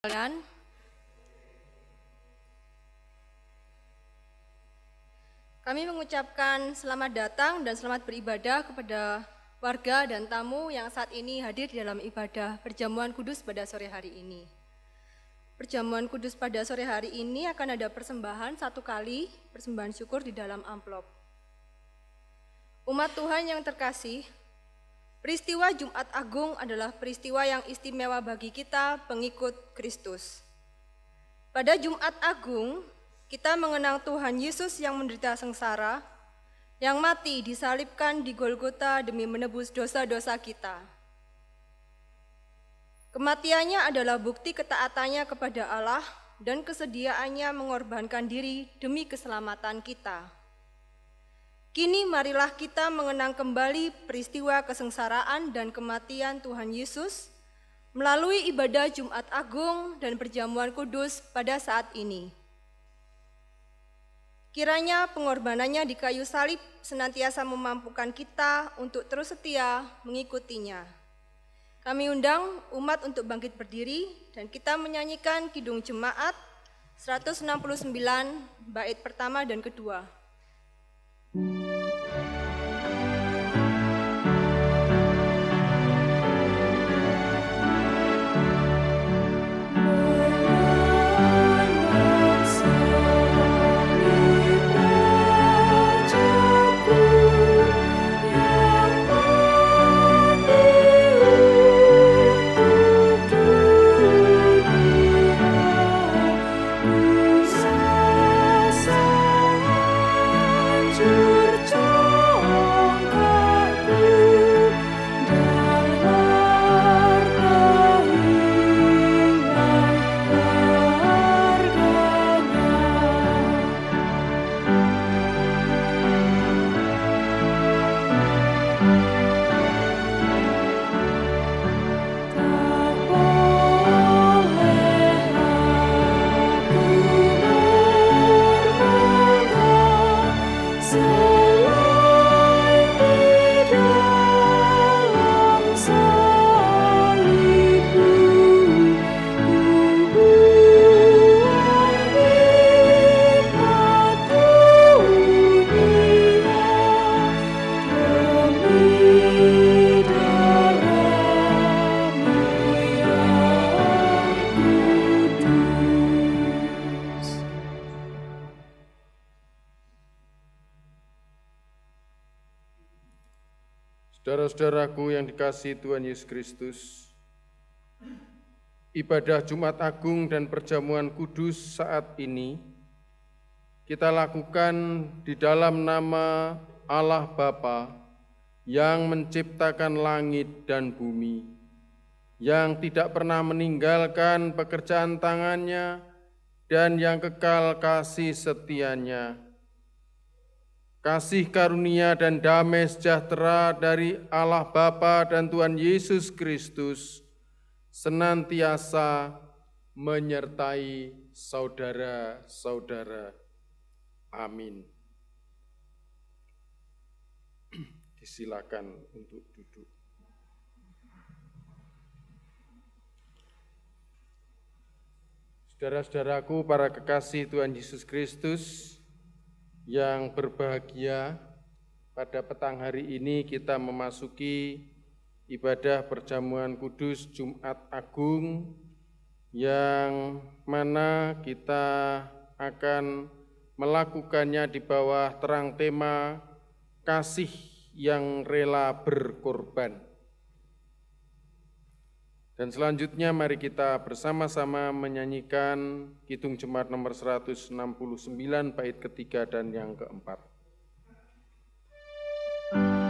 Kalian, kami mengucapkan selamat datang dan selamat beribadah kepada warga dan tamu yang saat ini hadir di dalam ibadah perjamuan kudus pada sore hari ini. Perjamuan kudus pada sore hari ini akan ada persembahan satu kali, persembahan syukur di dalam amplop. Umat Tuhan yang terkasih, peristiwa Jumat Agung adalah peristiwa yang istimewa bagi kita pengikut Kristus. Pada Jumat Agung, kita mengenang Tuhan Yesus yang menderita sengsara, yang mati disalibkan di Golgota demi menebus dosa-dosa kita. Kematiannya adalah bukti ketaatannya kepada Allah dan kesediaannya mengorbankan diri demi keselamatan kita. Kini marilah kita mengenang kembali peristiwa kesengsaraan dan kematian Tuhan Yesus melalui ibadah Jumat Agung dan perjamuan kudus pada saat ini. Kiranya pengorbanannya di kayu salib senantiasa memampukan kita untuk terus setia mengikutinya. Kami undang umat untuk bangkit berdiri dan kita menyanyikan Kidung Jemaat 169 bait pertama dan kedua. Saudara-saudaraku yang dikasihi Tuhan Yesus Kristus, ibadah Jumat Agung dan perjamuan kudus saat ini kita lakukan di dalam nama Allah Bapa yang menciptakan langit dan bumi, yang tidak pernah meninggalkan pekerjaan tangannya dan yang kekal kasih setianya. Kasih karunia dan damai sejahtera dari Allah Bapa dan Tuhan Yesus Kristus senantiasa menyertai saudara-saudara. Amin. Disilakan untuk duduk. Saudara-saudaraku, para kekasih Tuhan Yesus Kristus, yang berbahagia, pada petang hari ini kita memasuki ibadah perjamuan kudus Jumat Agung yang mana kita akan melakukannya di bawah terang tema kasih yang rela berkorban. Dan selanjutnya mari kita bersama-sama menyanyikan Kidung Jemaat nomor 169 bait ketiga dan yang keempat. Thank you.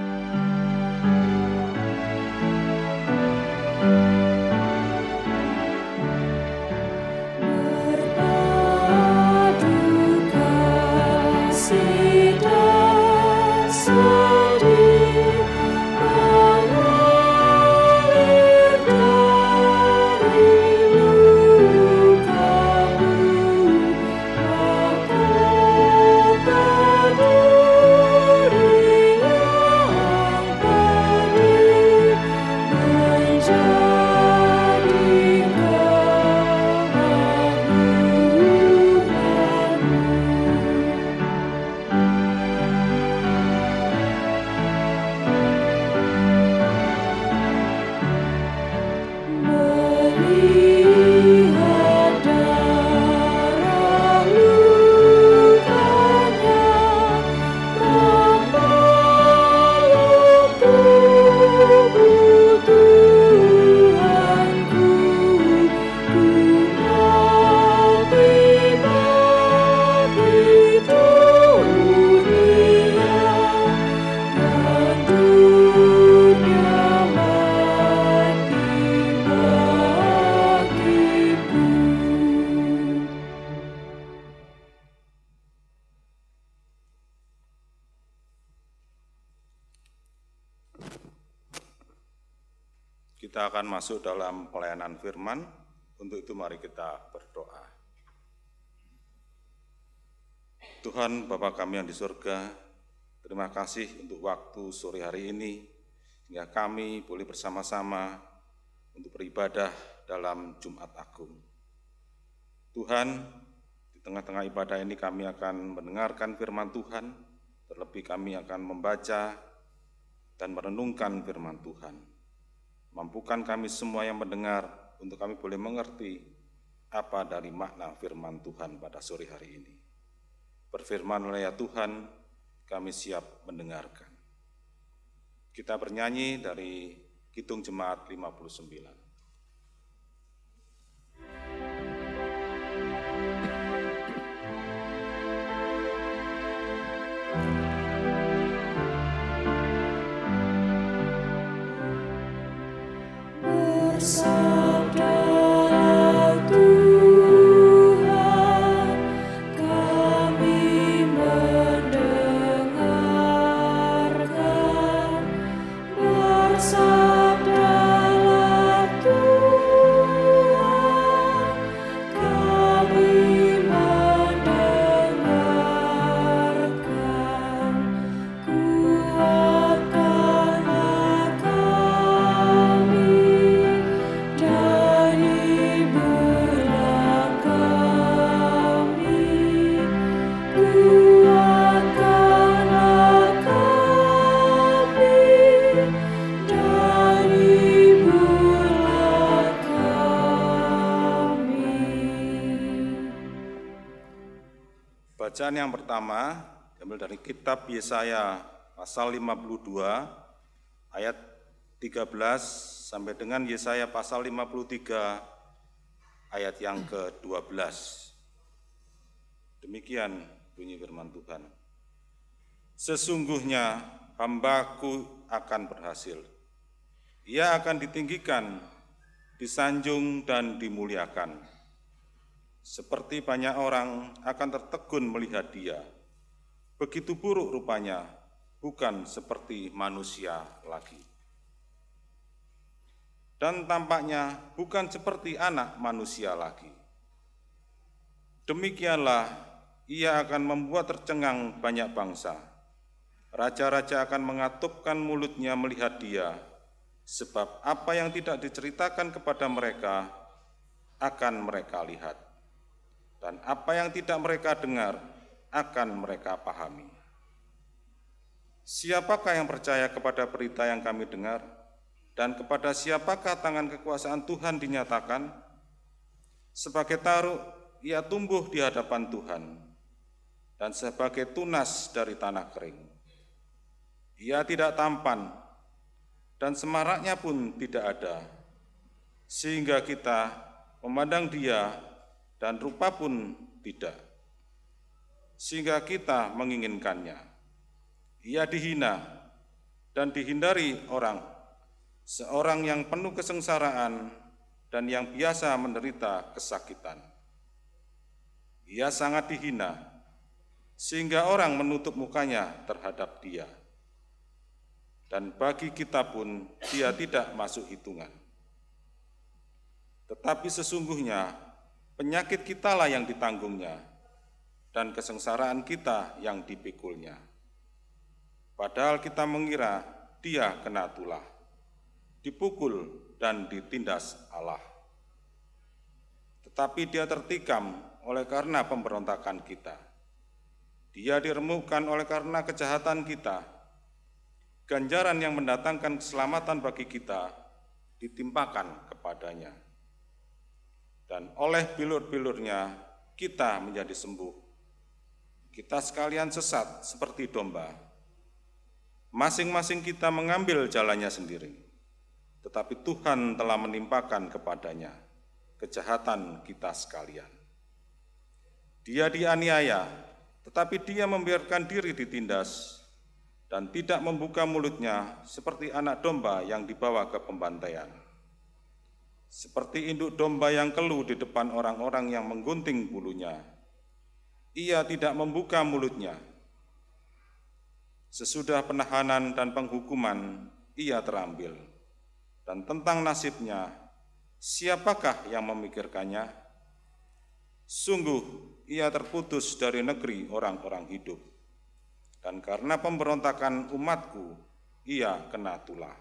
Kita akan masuk dalam pelayanan firman. Untuk itu mari kita berdoa. Tuhan Bapa kami yang di surga, terima kasih untuk waktu sore hari ini, sehingga kami boleh bersama-sama untuk beribadah dalam Jumat Agung. Tuhan, di tengah-tengah ibadah ini kami akan mendengarkan firman Tuhan, terlebih kami akan membaca dan merenungkan firman Tuhan. Mampukan kami semua yang mendengar untuk kami boleh mengerti apa dari makna firman Tuhan pada sore hari ini. Berfirmanlah ya Tuhan, kami siap mendengarkan. Kita bernyanyi dari Kidung Jemaat 59. Bacaan yang pertama diambil dari kitab Yesaya pasal 52 ayat 13 sampai dengan Yesaya pasal 53 ayat yang ke-12. Demikian bunyi firman Tuhan. Sesungguhnya hamba-Ku akan berhasil. Ia akan ditinggikan, disanjung dan dimuliakan. Seperti banyak orang akan tertegun melihat dia. Begitu buruk rupanya, bukan seperti manusia lagi. Dan tampaknya bukan seperti anak manusia lagi. Demikianlah ia akan membuat tercengang banyak bangsa. Raja-raja akan mengatupkan mulutnya melihat dia, sebab apa yang tidak diceritakan kepada mereka akan mereka lihat. Dan apa yang tidak mereka dengar akan mereka pahami. Siapakah yang percaya kepada berita yang kami dengar? Dan kepada siapakah tangan kekuasaan Tuhan dinyatakan? Sebagai taruh, ia tumbuh di hadapan Tuhan, dan sebagai tunas dari tanah kering. Ia tidak tampan, dan semaraknya pun tidak ada, sehingga kita memandang dia dan rupa pun tidak, sehingga kita menginginkannya. Ia dihina dan dihindari orang, seorang yang penuh kesengsaraan dan yang biasa menderita kesakitan. Ia sangat dihina, sehingga orang menutup mukanya terhadap dia. Dan bagi kita pun dia tidak masuk hitungan. Tetapi sesungguhnya penyakit kitalah yang ditanggungnya, dan kesengsaraan kita yang dipikulnya. Padahal kita mengira dia kena tulah, dipukul dan ditindas Allah. Tetapi dia tertikam oleh karena pemberontakan kita. Dia diremukkan oleh karena kejahatan kita. Ganjaran yang mendatangkan keselamatan bagi kita ditimpakan kepadanya. Dan oleh bilur-bilurnya kita menjadi sembuh. Kita sekalian sesat seperti domba. Masing-masing kita mengambil jalannya sendiri. Tetapi Tuhan telah menimpakan kepadanya kejahatan kita sekalian. Dia dianiaya, tetapi dia membiarkan diri ditindas dan tidak membuka mulutnya seperti anak domba yang dibawa ke pembantaian. Seperti induk domba yang keluh di depan orang-orang yang menggunting bulunya, ia tidak membuka mulutnya. Sesudah penahanan dan penghukuman, ia terambil. Dan tentang nasibnya, siapakah yang memikirkannya? Sungguh, ia terputus dari negeri orang-orang hidup. Dan karena pemberontakan umatku, ia kena tulah.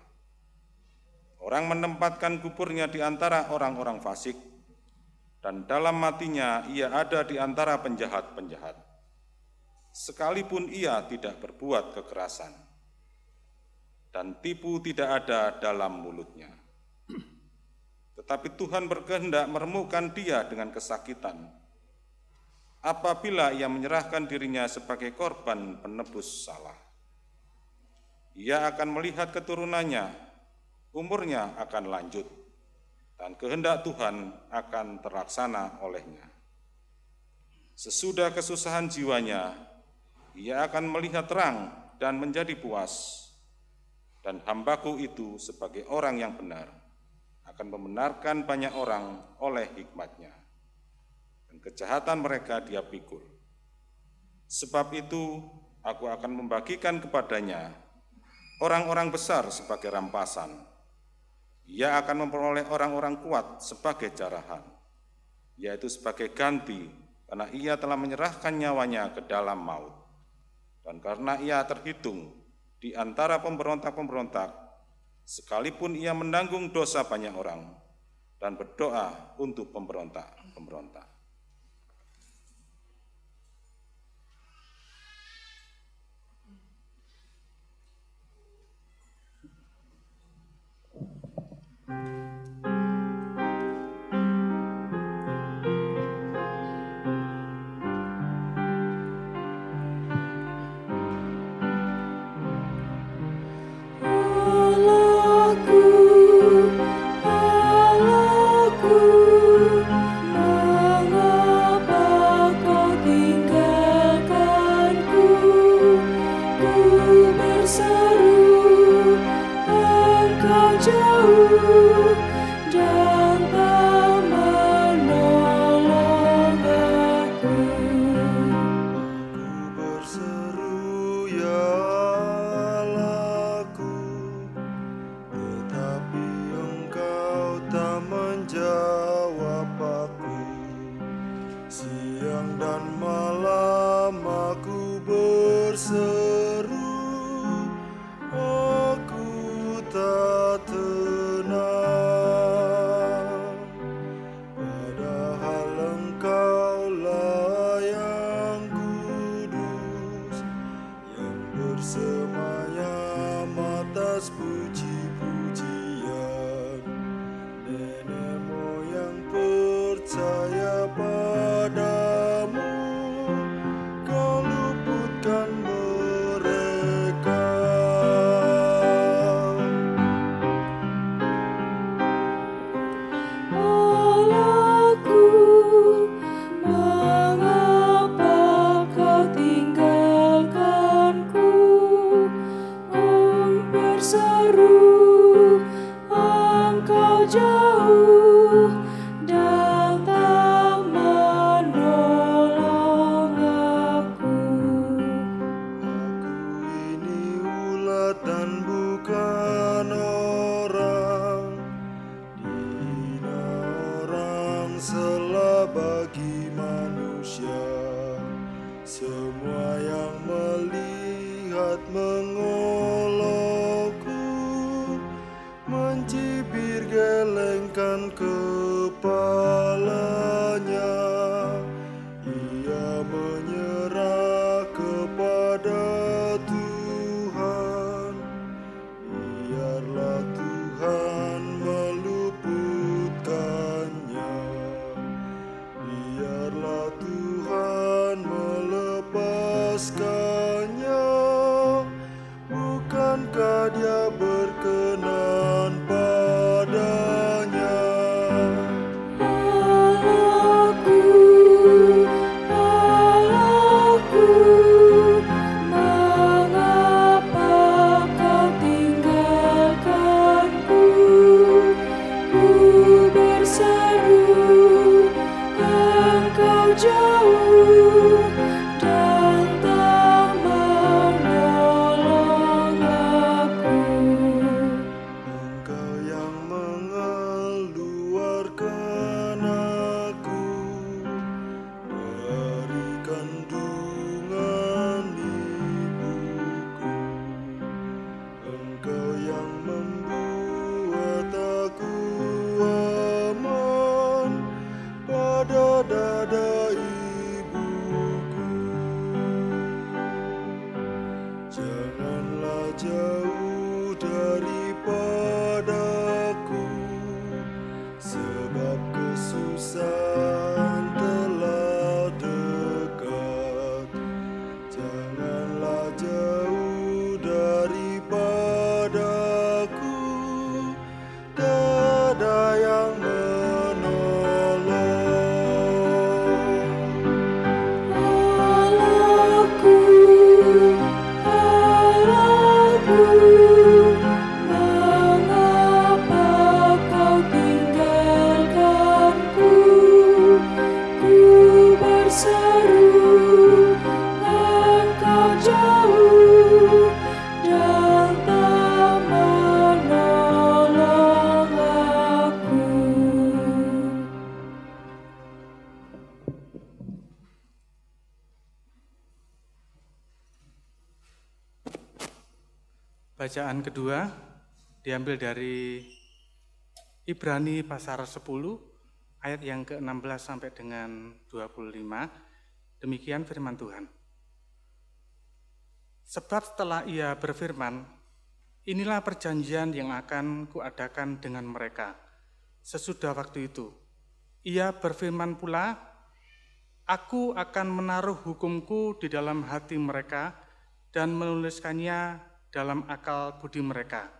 Orang menempatkan kuburnya di antara orang-orang fasik, dan dalam matinya ia ada di antara penjahat-penjahat. Sekalipun ia tidak berbuat kekerasan, dan tipu tidak ada dalam mulutnya. Tetapi Tuhan berkehendak meremukkan dia dengan kesakitan, apabila ia menyerahkan dirinya sebagai korban penebus salah. Ia akan melihat keturunannya, umurnya akan lanjut, dan kehendak Tuhan akan terlaksana olehnya. Sesudah kesusahan jiwanya, ia akan melihat terang dan menjadi puas. Dan hambaku itu sebagai orang yang benar akan membenarkan banyak orang oleh hikmatnya, dan kejahatan mereka dia pikul. Sebab itu aku akan membagikan kepadanya orang-orang besar sebagai rampasan. Ia akan memperoleh orang-orang kuat sebagai jarahan, yaitu sebagai ganti, karena ia telah menyerahkan nyawanya ke dalam maut. Dan karena ia terhitung di antara pemberontak-pemberontak, sekalipun ia menanggung dosa banyak orang dan berdoa untuk pemberontak-pemberontak. Engkau yang dada ibuku. Janganlah jauh daripadaku, sebab kesusahan telah dekat. Janganlah jauh daripadaku, dada yang Bacaan kedua diambil dari Ibrani pasal 10 ayat yang ke-16 sampai dengan 25. Demikian firman Tuhan. Sebab setelah ia berfirman, inilah perjanjian yang akan kuadakan dengan mereka sesudah waktu itu. Ia berfirman pula, aku akan menaruh hukumku di dalam hati mereka dan menuliskannya dalam akal budi mereka.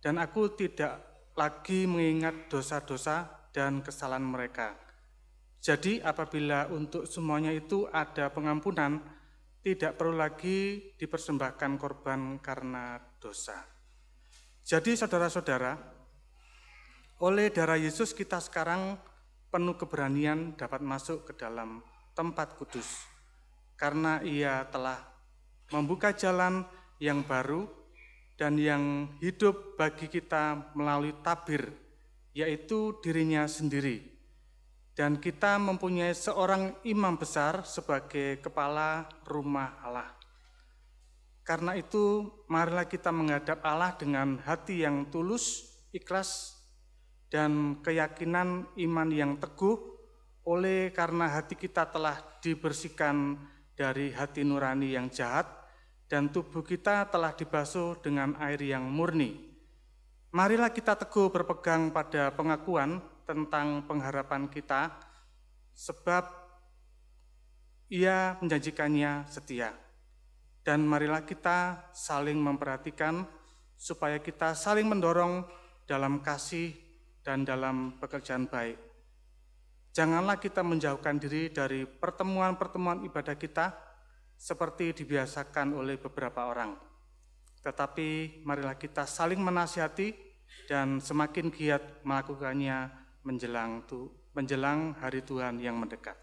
Dan aku tidak lagi mengingat dosa-dosa dan kesalahan mereka. Jadi apabila untuk semuanya itu ada pengampunan, tidak perlu lagi dipersembahkan korban karena dosa. Jadi saudara-saudara, oleh darah Yesus kita sekarang penuh keberanian dapat masuk ke dalam tempat kudus. Karena ia telah membuka jalan yang baru dan yang hidup bagi kita melalui tabir, yaitu dirinya sendiri. Dan kita mempunyai seorang imam besar sebagai kepala rumah Allah. Karena itu, marilah kita menghadap Allah dengan hati yang tulus, ikhlas, dan keyakinan iman yang teguh, oleh karena hati kita telah dibersihkan dari hati nurani yang jahat, dan tubuh kita telah dibasuh dengan air yang murni. Marilah kita teguh berpegang pada pengakuan tentang pengharapan kita, sebab ia menjanjikannya setia. Dan marilah kita saling memperhatikan, supaya kita saling mendorong dalam kasih dan dalam pekerjaan baik. Janganlah kita menjauhkan diri dari pertemuan-pertemuan ibadah kita, seperti dibiasakan oleh beberapa orang. Tetapi marilah kita saling menasihati dan semakin giat melakukannya menjelang hari Tuhan yang mendekat.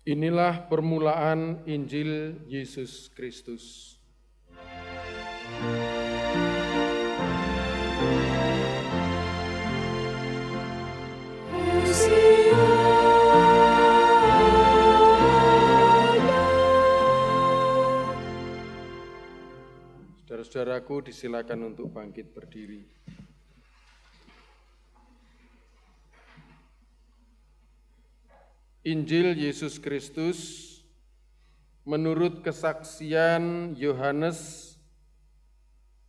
Inilah permulaan Injil Yesus Kristus. Saudara-saudaraku, disilakan untuk bangkit berdiri. Injil Yesus Kristus menurut kesaksian Yohanes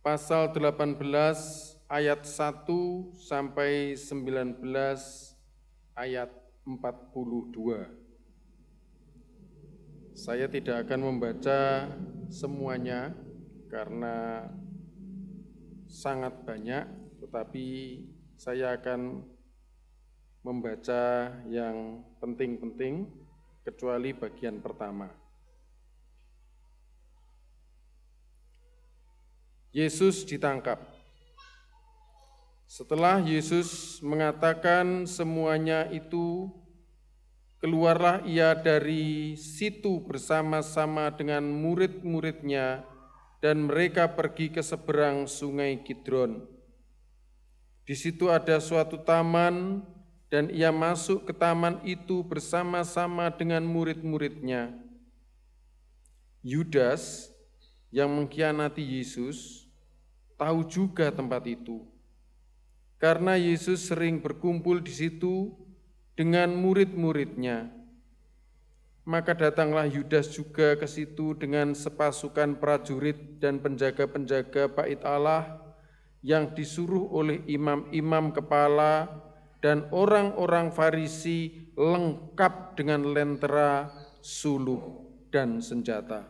pasal 18 ayat 1 sampai 19 ayat 42. Saya tidak akan membaca semuanya karena sangat banyak, tetapi saya akan membaca yang penting-penting, kecuali bagian pertama. Yesus ditangkap. Setelah Yesus mengatakan semuanya itu, keluarlah ia dari situ bersama-sama dengan murid-muridnya, dan mereka pergi ke seberang sungai Kidron. Di situ ada suatu taman, dan ia masuk ke taman itu bersama-sama dengan murid-muridnya. Yudas yang mengkhianati Yesus tahu juga tempat itu, karena Yesus sering berkumpul di situ dengan murid-muridnya. Maka datanglah Yudas juga ke situ dengan sepasukan prajurit dan penjaga-penjaga bait Allah yang disuruh oleh imam-imam kepala dan orang-orang Farisi, lengkap dengan lentera, suluh, dan senjata.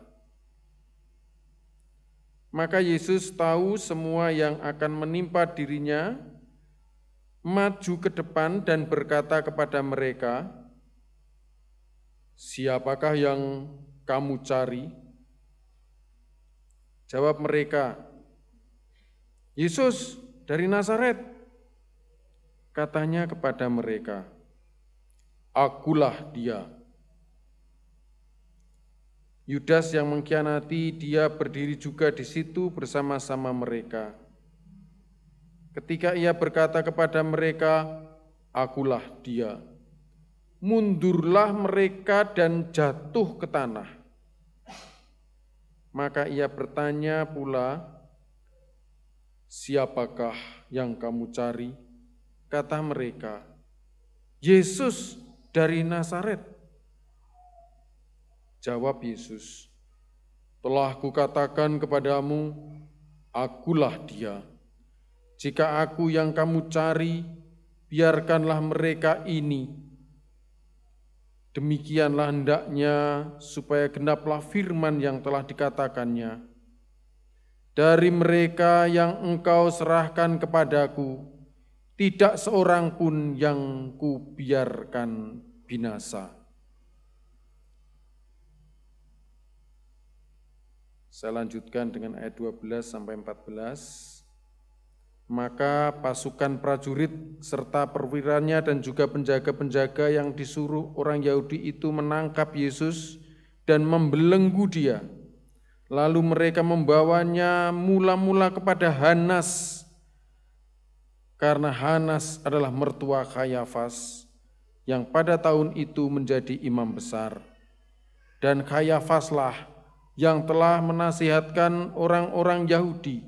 Maka Yesus tahu semua yang akan menimpa dirinya, maju ke depan dan berkata kepada mereka, "Siapakah yang kamu cari?" Jawab mereka, "Yesus dari Nazaret." Katanya kepada mereka, "Akulah dia." Yudas yang mengkhianati dia berdiri juga di situ bersama-sama mereka. Ketika ia berkata kepada mereka, "Akulah dia," mundurlah mereka dan jatuh ke tanah. Maka ia bertanya pula, "Siapakah yang kamu cari?" Kata mereka, "Yesus dari Nazaret." Jawab Yesus, "Telah kukatakan kepadamu, akulah dia. Jika aku yang kamu cari, biarkanlah mereka ini. Demikianlah hendaknya supaya genaplah firman yang telah dikatakannya. Dari mereka yang engkau serahkan kepadaku, tidak seorang pun yang kubiarkan binasa." Saya lanjutkan dengan ayat 12 sampai 14. Maka pasukan prajurit serta perwiranya dan juga penjaga-penjaga yang disuruh orang Yahudi itu menangkap Yesus dan membelenggu dia. Lalu mereka membawanya mula-mula kepada Hanas, karena Hanas adalah mertua Kayafas yang pada tahun itu menjadi imam besar. Dan Kayafaslah yang telah menasihatkan orang-orang Yahudi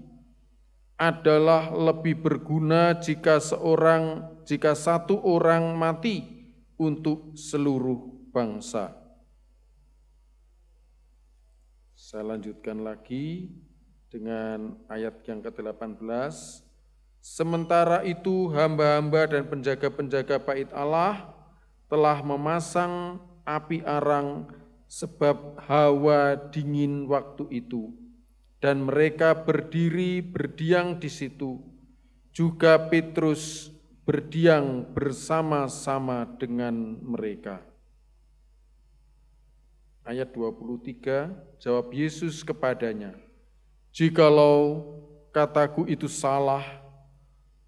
adalah lebih berguna jika satu orang mati untuk seluruh bangsa. Saya lanjutkan lagi dengan ayat yang ke-18. Sementara itu hamba-hamba dan penjaga-penjaga bait Allah telah memasang api arang sebab hawa dingin waktu itu, dan mereka berdiri berdiam di situ. Juga Petrus berdiam bersama-sama dengan mereka. Ayat 23, jawab Yesus kepadanya, "Jikalau kataku itu salah,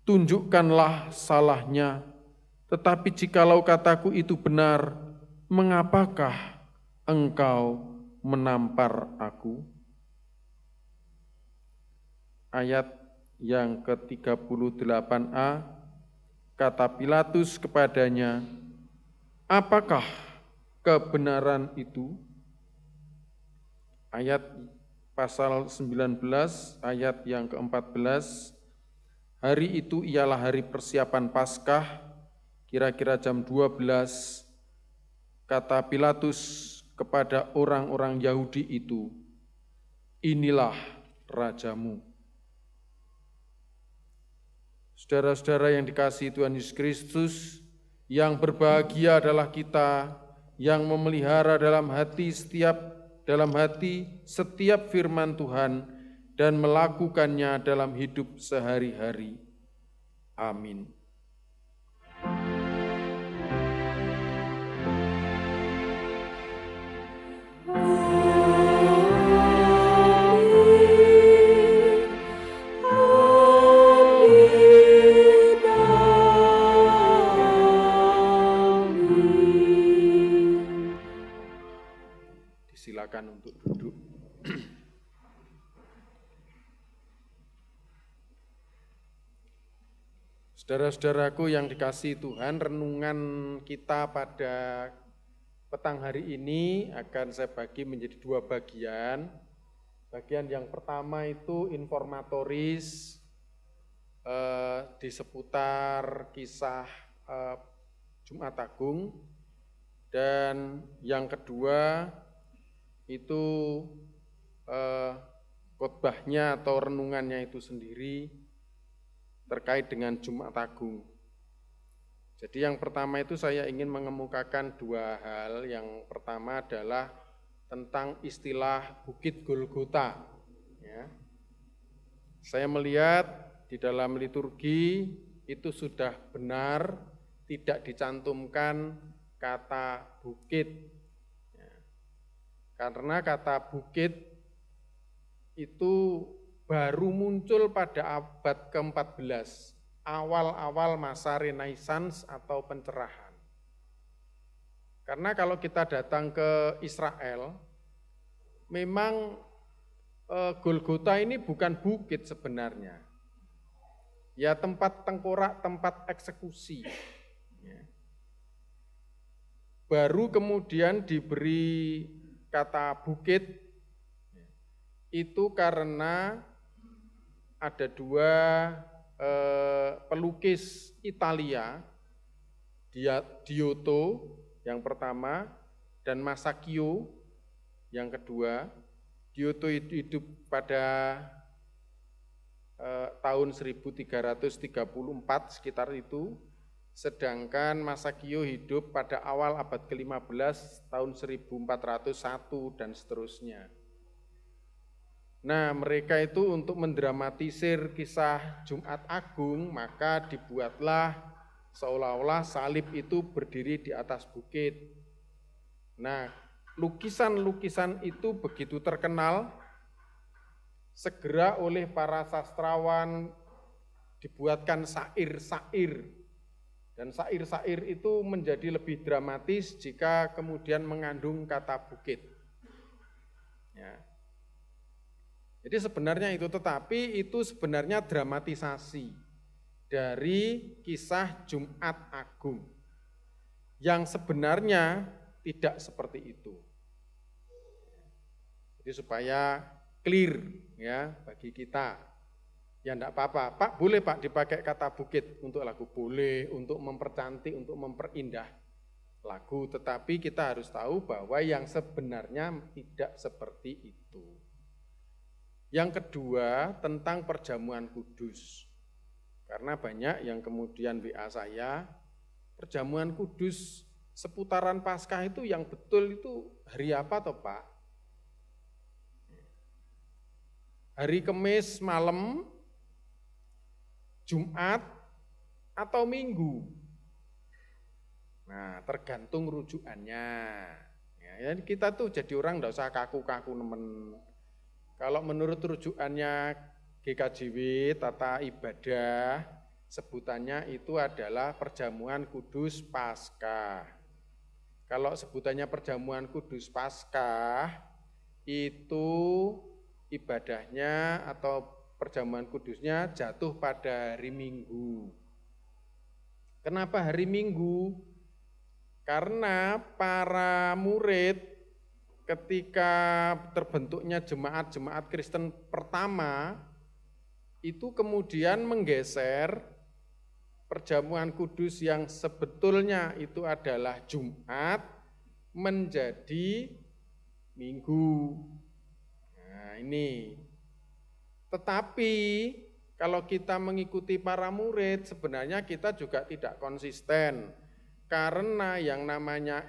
tunjukkanlah salahnya. Tetapi jikalau kataku itu benar, mengapakah engkau menampar aku?" Ayat yang ke-38a, kata Pilatus kepadanya, "Apakah kebenaran itu?" Ayat pasal 19, ayat yang ke-14, hari itu ialah hari persiapan Paskah, kira-kira jam 12, kata Pilatus kepada orang-orang Yahudi itu, "Inilah rajamu." Saudara-saudara yang dikasihi Tuhan Yesus Kristus, yang berbahagia adalah kita yang memelihara dalam hati setiap firman Tuhan dan melakukannya dalam hidup sehari-hari. Amin. Silakan untuk duduk. Saudara-saudaraku yang dikasihi Tuhan, renungan kita pada petang hari ini akan saya bagi menjadi 2 bagian. Bagian yang pertama itu informatoris di seputar kisah Jumat Agung, dan yang kedua itu khotbahnya atau renungannya itu sendiri terkait dengan Jumat Agung. Jadi yang pertama itu saya ingin mengemukakan 2 hal. Yang pertama adalah tentang istilah Bukit Golgota. Ya. Saya melihat di dalam liturgi itu sudah benar tidak dicantumkan kata bukit. Ya. Karena kata bukit itu baru muncul pada abad ke-14, awal-awal masa Renaissance atau pencerahan. Karena kalau kita datang ke Israel, memang Golgota ini bukan bukit sebenarnya. Ya tempat tengkorak, tempat eksekusi. Ya. Baru kemudian diberi kata bukit, itu karena ada 2 pelukis Italia, Giotto yang pertama dan Masaccio yang kedua. Giotto hidup pada tahun 1334 sekitar itu, sedangkan Masaccio hidup pada awal abad ke-15 tahun 1401 dan seterusnya. Nah, mereka itu untuk mendramatisir kisah Jumat Agung, maka dibuatlah seolah-olah salib itu berdiri di atas bukit. Nah, lukisan-lukisan itu begitu terkenal, segera oleh para sastrawan dibuatkan sair-sair. Dan sair-sair itu menjadi lebih dramatis jika kemudian mengandung kata bukit. Ya. Jadi sebenarnya itu, tetapi itu sebenarnya dramatisasi dari kisah Jumat Agung yang sebenarnya tidak seperti itu. Jadi supaya clear ya bagi kita, ya enggak apa-apa, Pak boleh Pak dipakai kata bukit untuk lagu, boleh, untuk mempercantik, untuk memperindah lagu, tetapi kita harus tahu bahwa yang sebenarnya tidak seperti itu. Yang kedua tentang perjamuan kudus, karena banyak yang kemudian WA saya, perjamuan kudus seputaran Paskah itu yang betul itu hari apa toh Pak? Hari Kamis malam, Jumat, atau Minggu? Nah, tergantung rujukannya. Ya, kita tuh jadi orang enggak usah kaku-kaku nemen. Kalau menurut rujukannya GKJW, tata ibadah, sebutannya itu adalah perjamuan kudus Paskah. Kalau sebutannya perjamuan kudus Paskah, itu ibadahnya atau perjamuan kudusnya jatuh pada hari Minggu. Kenapa hari Minggu? Karena para murid ketika terbentuknya jemaat-jemaat Kristen pertama, itu kemudian menggeser perjamuan kudus yang sebetulnya itu adalah Jumat menjadi Minggu. Nah ini, tetapi kalau kita mengikuti para murid sebenarnya kita juga tidak konsisten. Karena yang namanya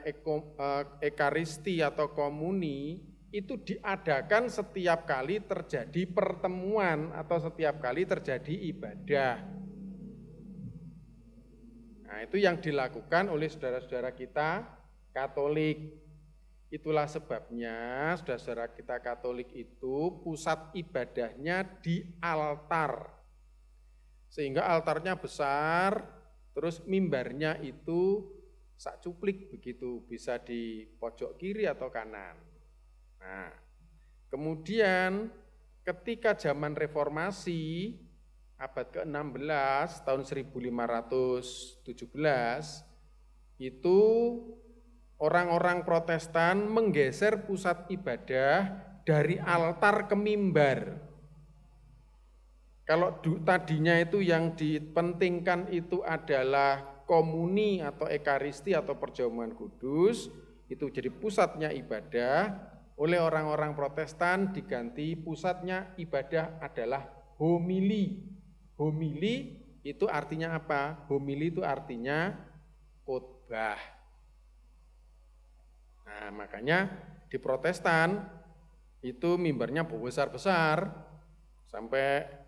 ekaristi atau komuni itu diadakan setiap kali terjadi pertemuan atau setiap kali terjadi ibadah. Nah, itu yang dilakukan oleh saudara-saudara kita Katolik. Itulah sebabnya saudara-saudara kita Katolik itu pusat ibadahnya di altar. Sehingga altarnya besar, terus mimbarnya itu sak cuplik begitu, bisa di pojok kiri atau kanan. Nah, kemudian ketika zaman reformasi abad ke-16 tahun 1517 itu orang-orang Protestan menggeser pusat ibadah dari altar ke mimbar. Kalau tadinya itu yang dipentingkan itu adalah komuni atau ekaristi atau perjamuan kudus, itu jadi pusatnya ibadah, oleh orang-orang Protestan diganti pusatnya ibadah adalah homili. Homili itu artinya apa? Homili itu artinya khotbah. Nah, makanya di Protestan itu mimbarnya besar-besar sampai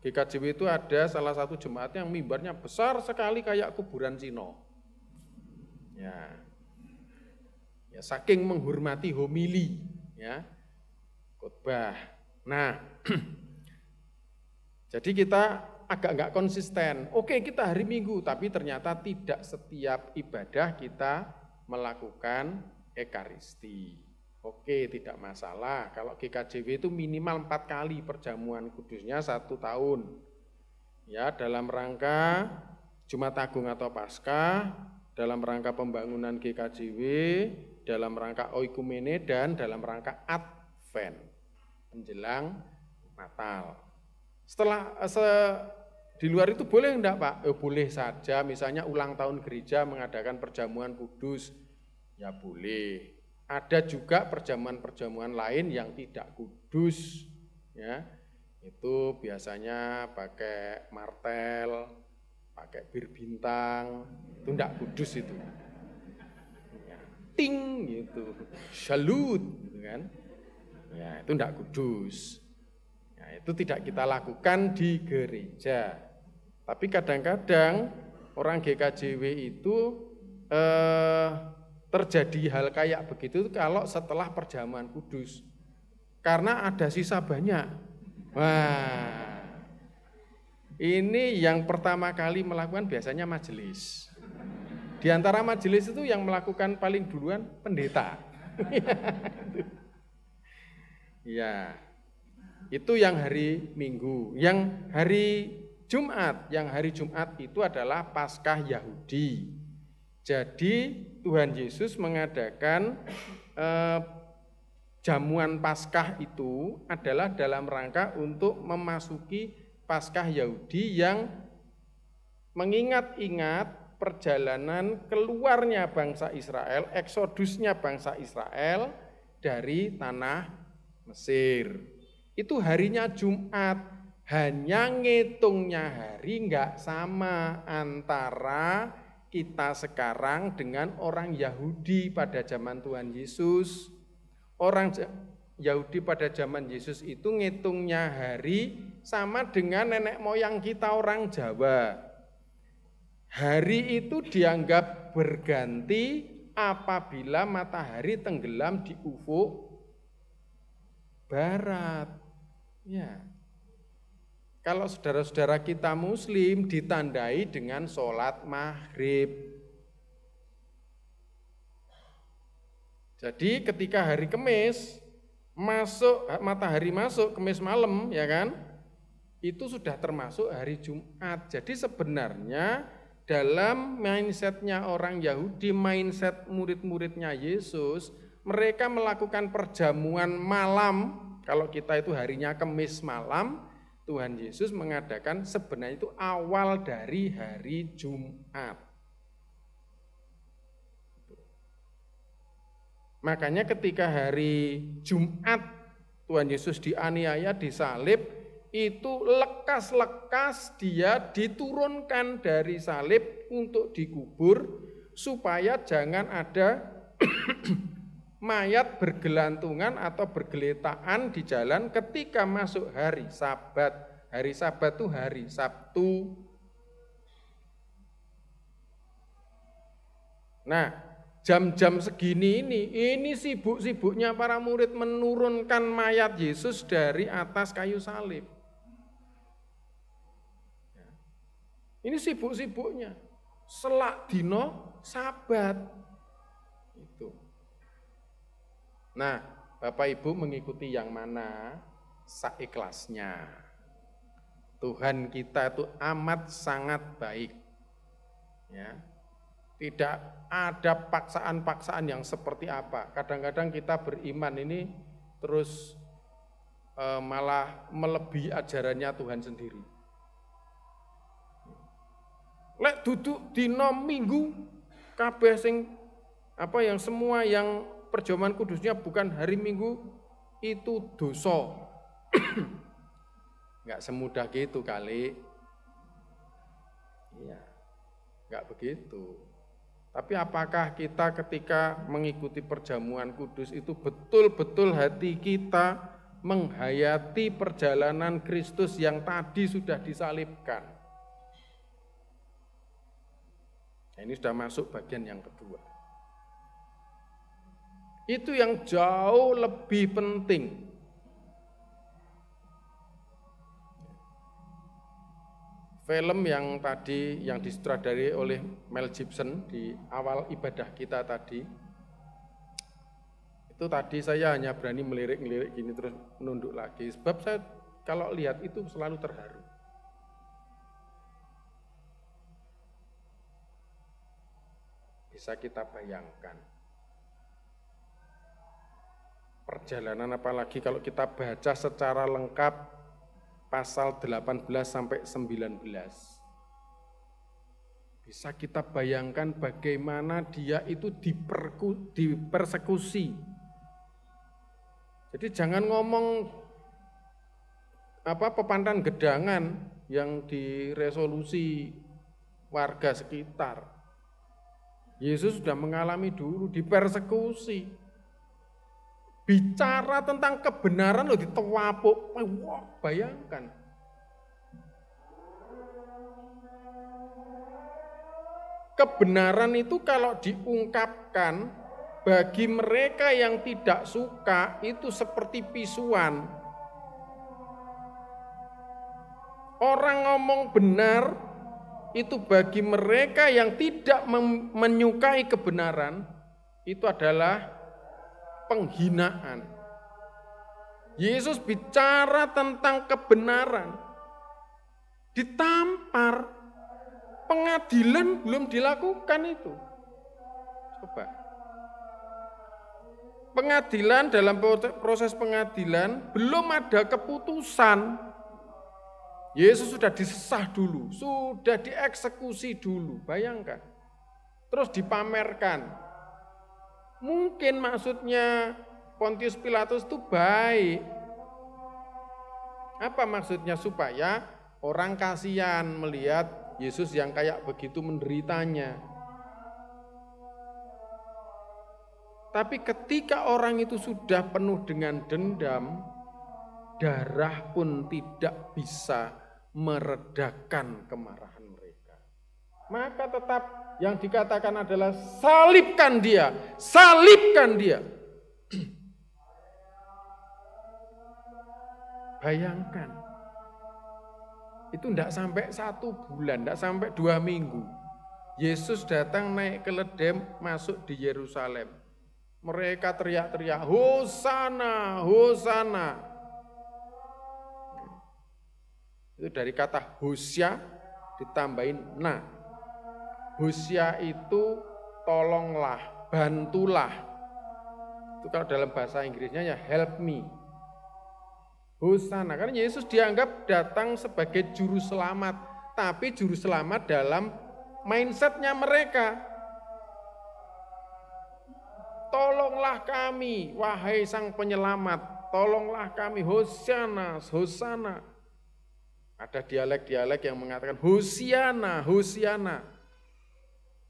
GKJW itu ada salah satu jemaat yang mimbarnya besar sekali kayak kuburan Cina. Ya, saking menghormati homili, ya, khotbah. Nah, jadi kita agak nggak konsisten. Oke, kita hari Minggu, tapi ternyata tidak setiap ibadah kita melakukan ekaristi. Oke, tidak masalah. Kalau GKJW itu minimal 4 kali perjamuan kudusnya 1 tahun. Ya, dalam rangka Jumat Agung atau Paskah, dalam rangka pembangunan GKJW, dalam rangka oikumene, dan dalam rangka Advent, menjelang Natal. Di luar itu boleh enggak, Pak? Boleh saja, misalnya ulang tahun gereja mengadakan perjamuan kudus, ya boleh. Ada juga perjamuan-perjamuan lain yang tidak kudus, ya. Itu biasanya pakai martel, pakai bir bintang, itu enggak kudus itu. Ya, ting gitu, salut gitu kan. Ya, itu enggak kudus. Ya, itu tidak kita lakukan di gereja. Tapi kadang-kadang orang GKJW itu terjadi hal kayak begitu kalau setelah perjamuan kudus. Karena ada sisa banyak. Wah, ini yang pertama kali melakukan biasanya majelis. Di antara majelis itu yang melakukan paling duluan pendeta. Ya, itu yang hari Minggu. Yang hari Jumat itu adalah Paskah Yahudi. Jadi Tuhan Yesus mengadakan jamuan Paskah itu adalah dalam rangka untuk memasuki Paskah Yahudi yang mengingat-ingat perjalanan keluarnya bangsa Israel, eksodusnya bangsa Israel dari tanah Mesir. Itu harinya Jumat. Hanya ngitungnya hari enggak sama antara kita sekarang dengan orang Yahudi pada zaman Tuhan Yesus. Orang Yahudi pada zaman Yesus itu ngitungnya hari sama dengan nenek moyang kita orang Jawa. Hari itu dianggap berganti apabila matahari tenggelam di ufuk barat. Ya. Kalau saudara-saudara kita Muslim ditandai dengan sholat maghrib. Jadi ketika hari Kamis matahari masuk Kamis malam, ya kan? Itu sudah termasuk hari Jumat. Jadi sebenarnya dalam mindsetnya orang Yahudi, mindset murid-muridnya Yesus, mereka melakukan perjamuan malam. Kalau kita itu harinya Kamis malam, Tuhan Yesus mengadakan sebenarnya itu awal dari hari Jumat. Makanya ketika hari Jumat Tuhan Yesus dianiaya, disalib, itu lekas-lekas dia diturunkan dari salib untuk dikubur supaya jangan ada mayat bergelantungan atau bergeletaan di jalan ketika masuk hari Sabat. Hari Sabat itu hari Sabtu. Nah, jam-jam segini ini sibuk-sibuknya para murid menurunkan mayat Yesus dari atas kayu salib. Ini sibuk-sibuknya. Selak dino Sabat. Itu. Nah, Bapak Ibu mengikuti yang mana? Saikhlasnya. Tuhan kita itu amat sangat baik. Ya. Tidak ada paksaan-paksaan yang seperti apa. Kadang-kadang kita beriman ini terus malah melebihi ajarannya Tuhan sendiri. Lek duduk dina Minggu kabeh sing yang semua yang perjamuan kudusnya bukan hari Minggu itu dosa. Enggak semudah gitu kali. Iya. Enggak begitu. Tapi apakah kita ketika mengikuti perjamuan kudus itu betul-betul hati kita menghayati perjalanan Kristus yang tadi sudah disalibkan? Nah, ini sudah masuk bagian yang kedua. Itu yang jauh lebih penting. Film yang tadi yang disutradari oleh Mel Gibson di awal ibadah kita tadi, itu tadi saya hanya berani melirik-melirik gini terus nunduk lagi, sebab saya kalau lihat itu selalu terharu. Bisa kita bayangkan perjalanan, apalagi kalau kita baca secara lengkap pasal 18 sampai 19. Bisa kita bayangkan bagaimana dia itu dipersekusi. Jadi jangan ngomong pepantan gedangan yang diresolusi warga sekitar. Yesus sudah mengalami dulu dipersekusi. Bicara tentang kebenaran loh ditewapuk. Wah, bayangkan. Kebenaran itu kalau diungkapkan bagi mereka yang tidak suka itu seperti pisuan. Orang ngomong benar itu bagi mereka yang tidak menyukai kebenaran itu adalah penghinaan. Yesus bicara tentang kebenaran, ditampar, pengadilan belum dilakukan itu. Coba. Pengadilan, dalam proses pengadilan belum ada keputusan. Yesus sudah disesah dulu, sudah dieksekusi dulu, bayangkan. Terus dipamerkan. Mungkin maksudnya Pontius Pilatus itu baik. Apa maksudnya? Supaya orang kasihan melihat Yesus yang kayak begitu menderitanya. Tapi ketika orang itu sudah penuh dengan dendam, darah pun tidak bisa meredakan kemarahan mereka. Maka tetap yang dikatakan adalah salibkan dia, salibkan dia. Bayangkan, itu tidak sampai 1 bulan, tidak sampai 2 minggu. Yesus datang naik ke ledem, masuk di Yerusalem. Mereka teriak-teriak, Hosana, Hosana. Itu dari kata Hosya ditambahin na. Hosya itu tolonglah, bantulah. Itu kalau dalam bahasa Inggrisnya ya help me. Hosana, karena Yesus dianggap datang sebagai juru selamat, tapi juru selamat dalam mindsetnya mereka. Tolonglah kami, wahai sang penyelamat, tolonglah kami, Hosana, Hosana. Ada dialek-dialek yang mengatakan Hosiana, Hosiana.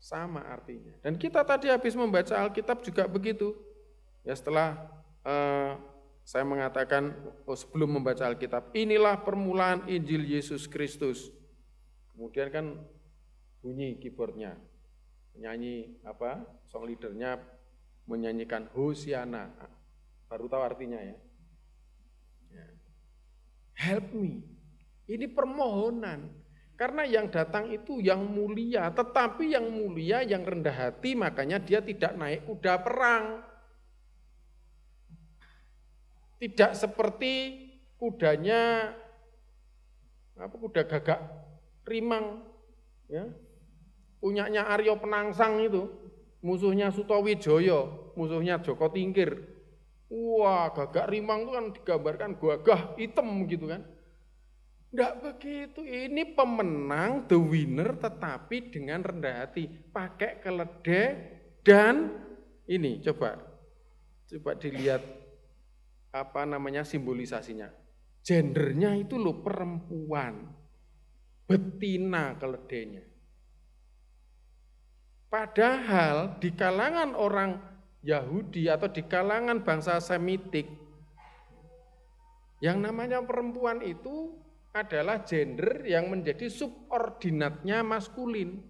Sama artinya. Dan kita tadi habis membaca Alkitab juga begitu. Ya setelah saya mengatakan sebelum membaca Alkitab, inilah permulaan Injil Yesus Kristus. Kemudian kan bunyi keyboardnya. Penyanyi song leadernya menyanyikan Hosiana. Baru tahu artinya ya. Help me. Ini permohonan. Karena yang datang itu yang mulia, tetapi yang mulia, yang rendah hati, makanya dia tidak naik kuda perang. Tidak seperti kudanya, kuda gagak rimang, ya. punyanya Aryo Penangsang itu, musuhnya Sutowijoyo, musuhnya Joko Tingkir. Wah, Gagak Rimang itu kan digambarkan gagah hitam gitu kan. Enggak begitu, ini pemenang, the winner, tetapi dengan rendah hati, pakai keledai dan ini coba dilihat apa namanya simbolisasinya. Gendernya itu loh perempuan, betina keledainya. Padahal di kalangan orang Yahudi atau di kalangan bangsa Semitik, yang namanya perempuan itu adalah gender yang menjadi subordinatnya maskulin.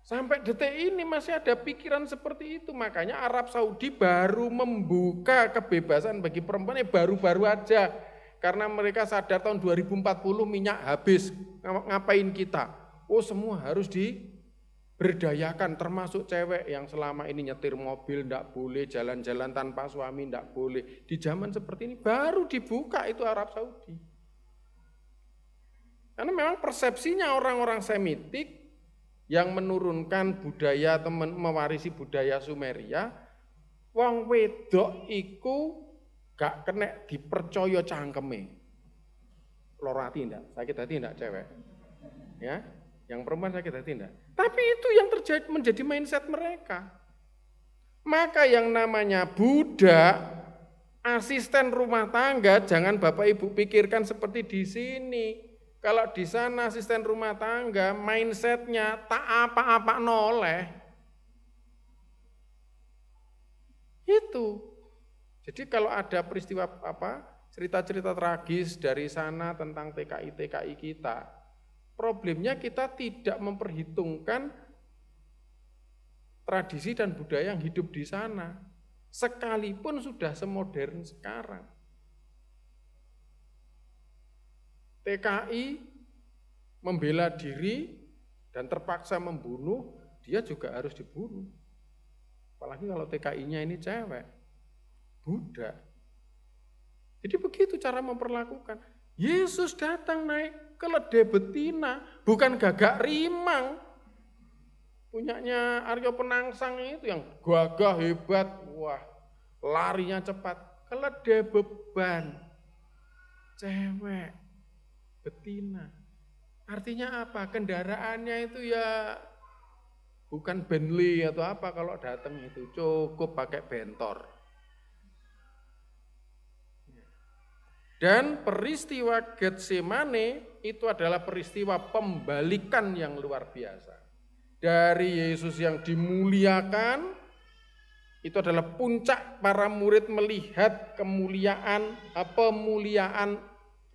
Sampai detik ini masih ada pikiran seperti itu, makanya Arab Saudi baru membuka kebebasan bagi perempuan baru-baru aja. Karena mereka sadar tahun 2040 minyak habis, ngapain kita? Oh semua harus diberdayakan, termasuk cewek yang selama ini nyetir mobil enggak boleh, jalan-jalan tanpa suami enggak boleh. Di zaman seperti ini baru dibuka itu Arab Saudi. Karena memang persepsinya orang-orang Semitik yang menurunkan budaya, mewarisi budaya Sumeria, wong wedok iku gak kena dipercaya cangkeme. Loro hati ndak? Sakit hati ndak cewek? Ya, yang perempuan sakit hati ndak? Tapi itu yang terjadi menjadi mindset mereka. Maka yang namanya budak, asisten rumah tangga, jangan Bapak Ibu pikirkan seperti di sini. Kalau di sana asisten rumah tangga, mindsetnya tak apa-apa noleh. Itu. Jadi kalau ada peristiwa cerita-cerita tragis dari sana tentang TKI kita, problemnya kita tidak memperhitungkan tradisi dan budaya yang hidup di sana, sekalipun sudah semodern sekarang. TKI membela diri dan terpaksa membunuh, dia juga harus dibunuh. Apalagi kalau TKI-nya ini cewek. Buddha. Jadi begitu cara memperlakukan. Yesus datang naik keledai betina, bukan Gagak Rimang. Punyanya Aryo Penangsang itu yang gagah hebat, wah larinya cepat. Keledai beban, cewek, betina. Artinya apa? Kendaraannya itu ya bukan Bentley atau apa kalau datang itu, cukup pakai bentor. Dan peristiwa Getsemane itu adalah peristiwa pembalikan yang luar biasa. Dari Yesus yang dimuliakan, itu adalah puncak para murid melihat pemuliaan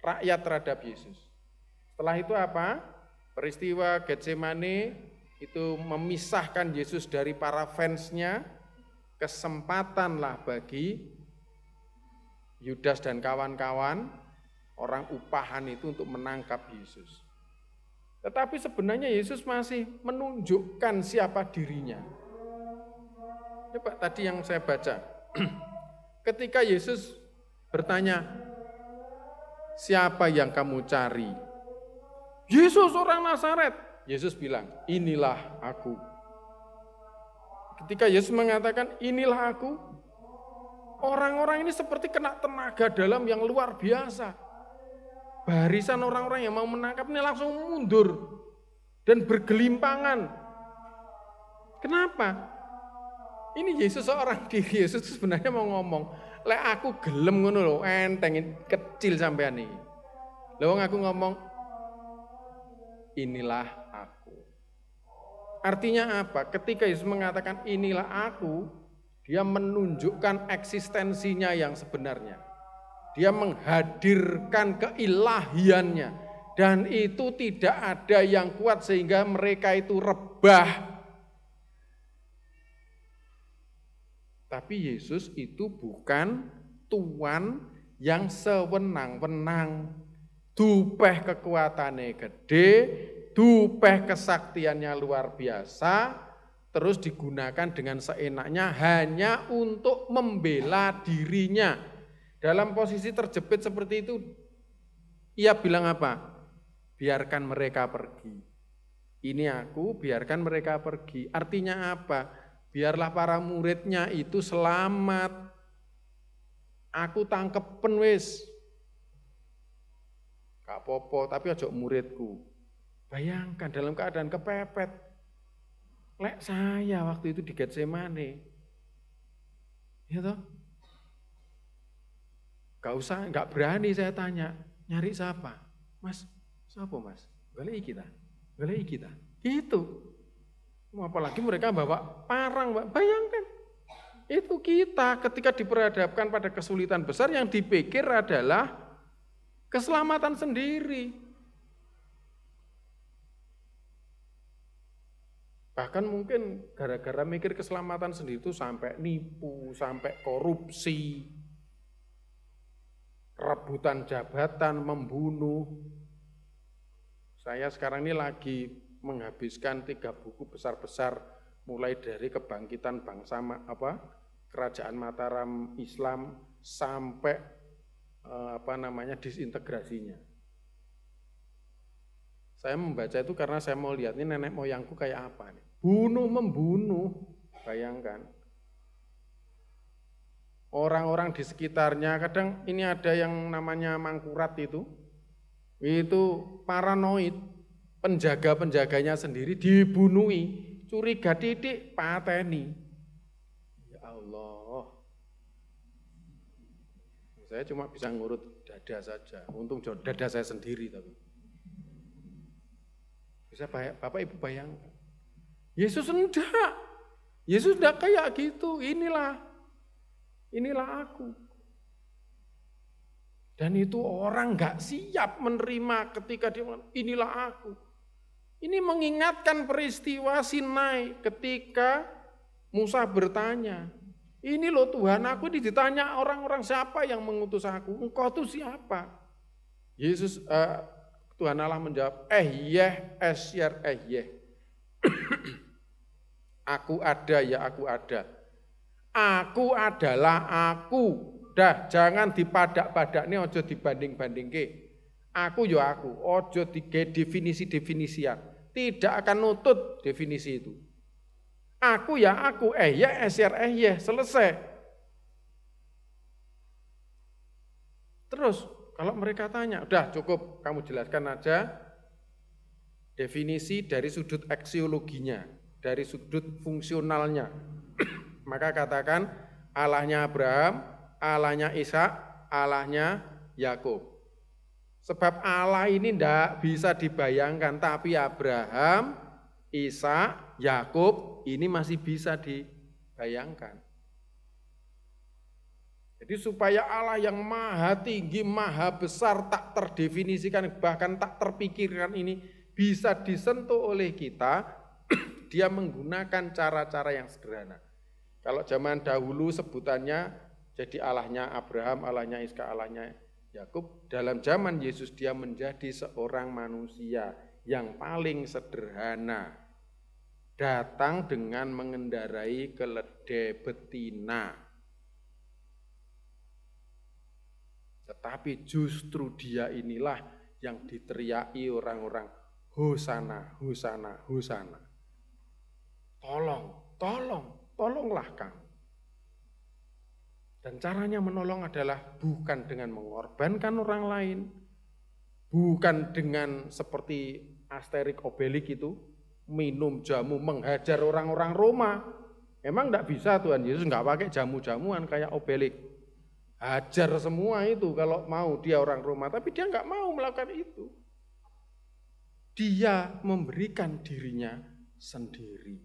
rakyat terhadap Yesus. Setelah itu apa? Peristiwa Getsemane itu memisahkan Yesus dari para fansnya, kesempatanlah bagi Yudas dan kawan-kawan, orang upahan itu untuk menangkap Yesus. Tetapi sebenarnya Yesus masih menunjukkan siapa dirinya. Coba tadi yang saya baca. Ketika Yesus bertanya, siapa yang kamu cari? Yesus orang Nazaret. Yesus bilang, inilah aku. Ketika Yesus mengatakan, inilah aku, orang-orang ini seperti kena tenaga dalam yang luar biasa. Barisan orang-orang yang mau menangkap ini langsung mundur dan bergelimpangan. Kenapa? Ini Yesus seorang diri. Yesus sebenarnya mau ngomong, lek aku gelem ngono lho, enteng kecil sampean iki. Lha wong aku ngomong inilah aku. Artinya apa? Ketika Yesus mengatakan inilah aku, dia menunjukkan eksistensinya yang sebenarnya. Dia menghadirkan keilahiannya. Dan itu tidak ada yang kuat sehingga mereka itu rebah. Tapi Yesus itu bukan Tuhan yang sewenang-wenang. Dupeh kekuatannya gede, dupeh kesaktiannya luar biasa, terus digunakan dengan seenaknya hanya untuk membela dirinya. Dalam posisi terjepit seperti itu, ia bilang apa? biarkan mereka pergi. Ini aku, biarkan mereka pergi. Artinya apa? Biarlah para muridnya itu selamat. Aku tangkepen wis. Gak apa-apa, tapi ojo muridku. Bayangkan dalam keadaan kepepet. Lek saya waktu itu di Getsemane. Ya toh? Gak berani saya tanya, nyari siapa? Mas, siapa mas? Galai kita. Gitu. Apalagi mereka bawa parang, bayangkan. Itu kita ketika diperhadapkan pada kesulitan besar yang dipikir adalah keselamatan sendiri. Bahkan mungkin gara-gara mikir keselamatan sendiri itu sampai nipu, sampai korupsi, rebutan jabatan, membunuh. Saya sekarang ini lagi menghabiskan 3 buku besar-besar, mulai dari kebangkitan bangsa kerajaan Mataram Islam sampai disintegrasinya. Saya membaca itu karena saya mau lihat ini nenek moyangku kayak apa nih. Membunuh, bayangkan. Orang-orang di sekitarnya, kadang ini ada yang namanya mangkurat itu paranoid, penjaga-penjaganya sendiri dibunuhi, curiga titik, pateni. Ya Allah, saya cuma bisa ngurut dada saja, untung dada saya sendiri tapi. Bisa Bapak Ibu bayangkan, Yesus enggak kayak gitu, inilah aku. Dan itu orang enggak siap menerima ketika dia bilang, inilah aku. Ini mengingatkan peristiwa Sinai ketika Musa bertanya, ini loh Tuhan, aku ini ditanya orang-orang siapa yang mengutus aku, engkau itu siapa? Yesus, Tuhan Allah menjawab, esyar. Aku ada ya aku ada. Aku adalah aku. Dah jangan dipadak-padak nih, ojo dibanding-banding ke. Aku ya aku, ojo definisi-definisian. Tidak akan nutut definisi itu. Aku ya aku, esyar, selesai. Terus kalau mereka tanya, udah cukup kamu jelaskan aja definisi dari sudut aksiologinya, dari sudut fungsionalnya. Maka katakan Allahnya Abraham, Allahnya Ishak, Allahnya Yakub. Sebab Allah ini tidak bisa dibayangkan, tapi Abraham, Ishak, Yakub ini masih bisa dibayangkan. Jadi supaya Allah yang maha tinggi, maha besar, tak terdefinisikan, bahkan tak terpikirkan ini bisa disentuh oleh kita, dia menggunakan cara-cara yang sederhana. Kalau zaman dahulu sebutannya jadi Allahnya Abraham, Allahnya Ishak, Allahnya Yakub. Dalam zaman Yesus dia menjadi seorang manusia yang paling sederhana. Datang dengan mengendarai keledai betina. Tetapi justru dia inilah yang diteriaki orang-orang, Hosana, Hosana, Hosana. Tolonglah kamu. Dan caranya menolong adalah bukan dengan mengorbankan orang lain, bukan dengan seperti Asterix Obelix itu, minum jamu menghajar orang-orang Roma. Emang enggak bisa Tuhan Yesus enggak pakai jamu-jamuan kayak Obelix. Hajar semua itu kalau mau dia orang Roma, tapi dia enggak mau melakukan itu. Dia memberikan dirinya sendiri.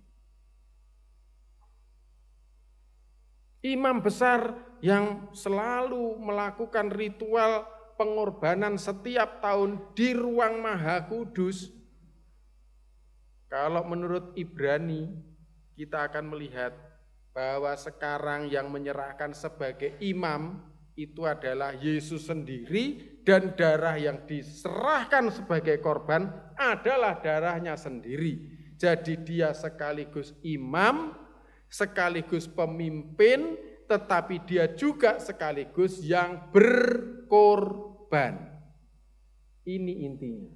Imam besar yang selalu melakukan ritual pengorbanan setiap tahun di ruang Maha Kudus. Kalau menurut Ibrani, kita akan melihat bahwa sekarang yang menyerahkan sebagai imam itu adalah Yesus sendiri, dan darah yang diserahkan sebagai korban adalah darahnya sendiri. Jadi dia sekaligus imam, sekaligus pemimpin, tetapi dia juga sekaligus yang berkorban. Ini intinya.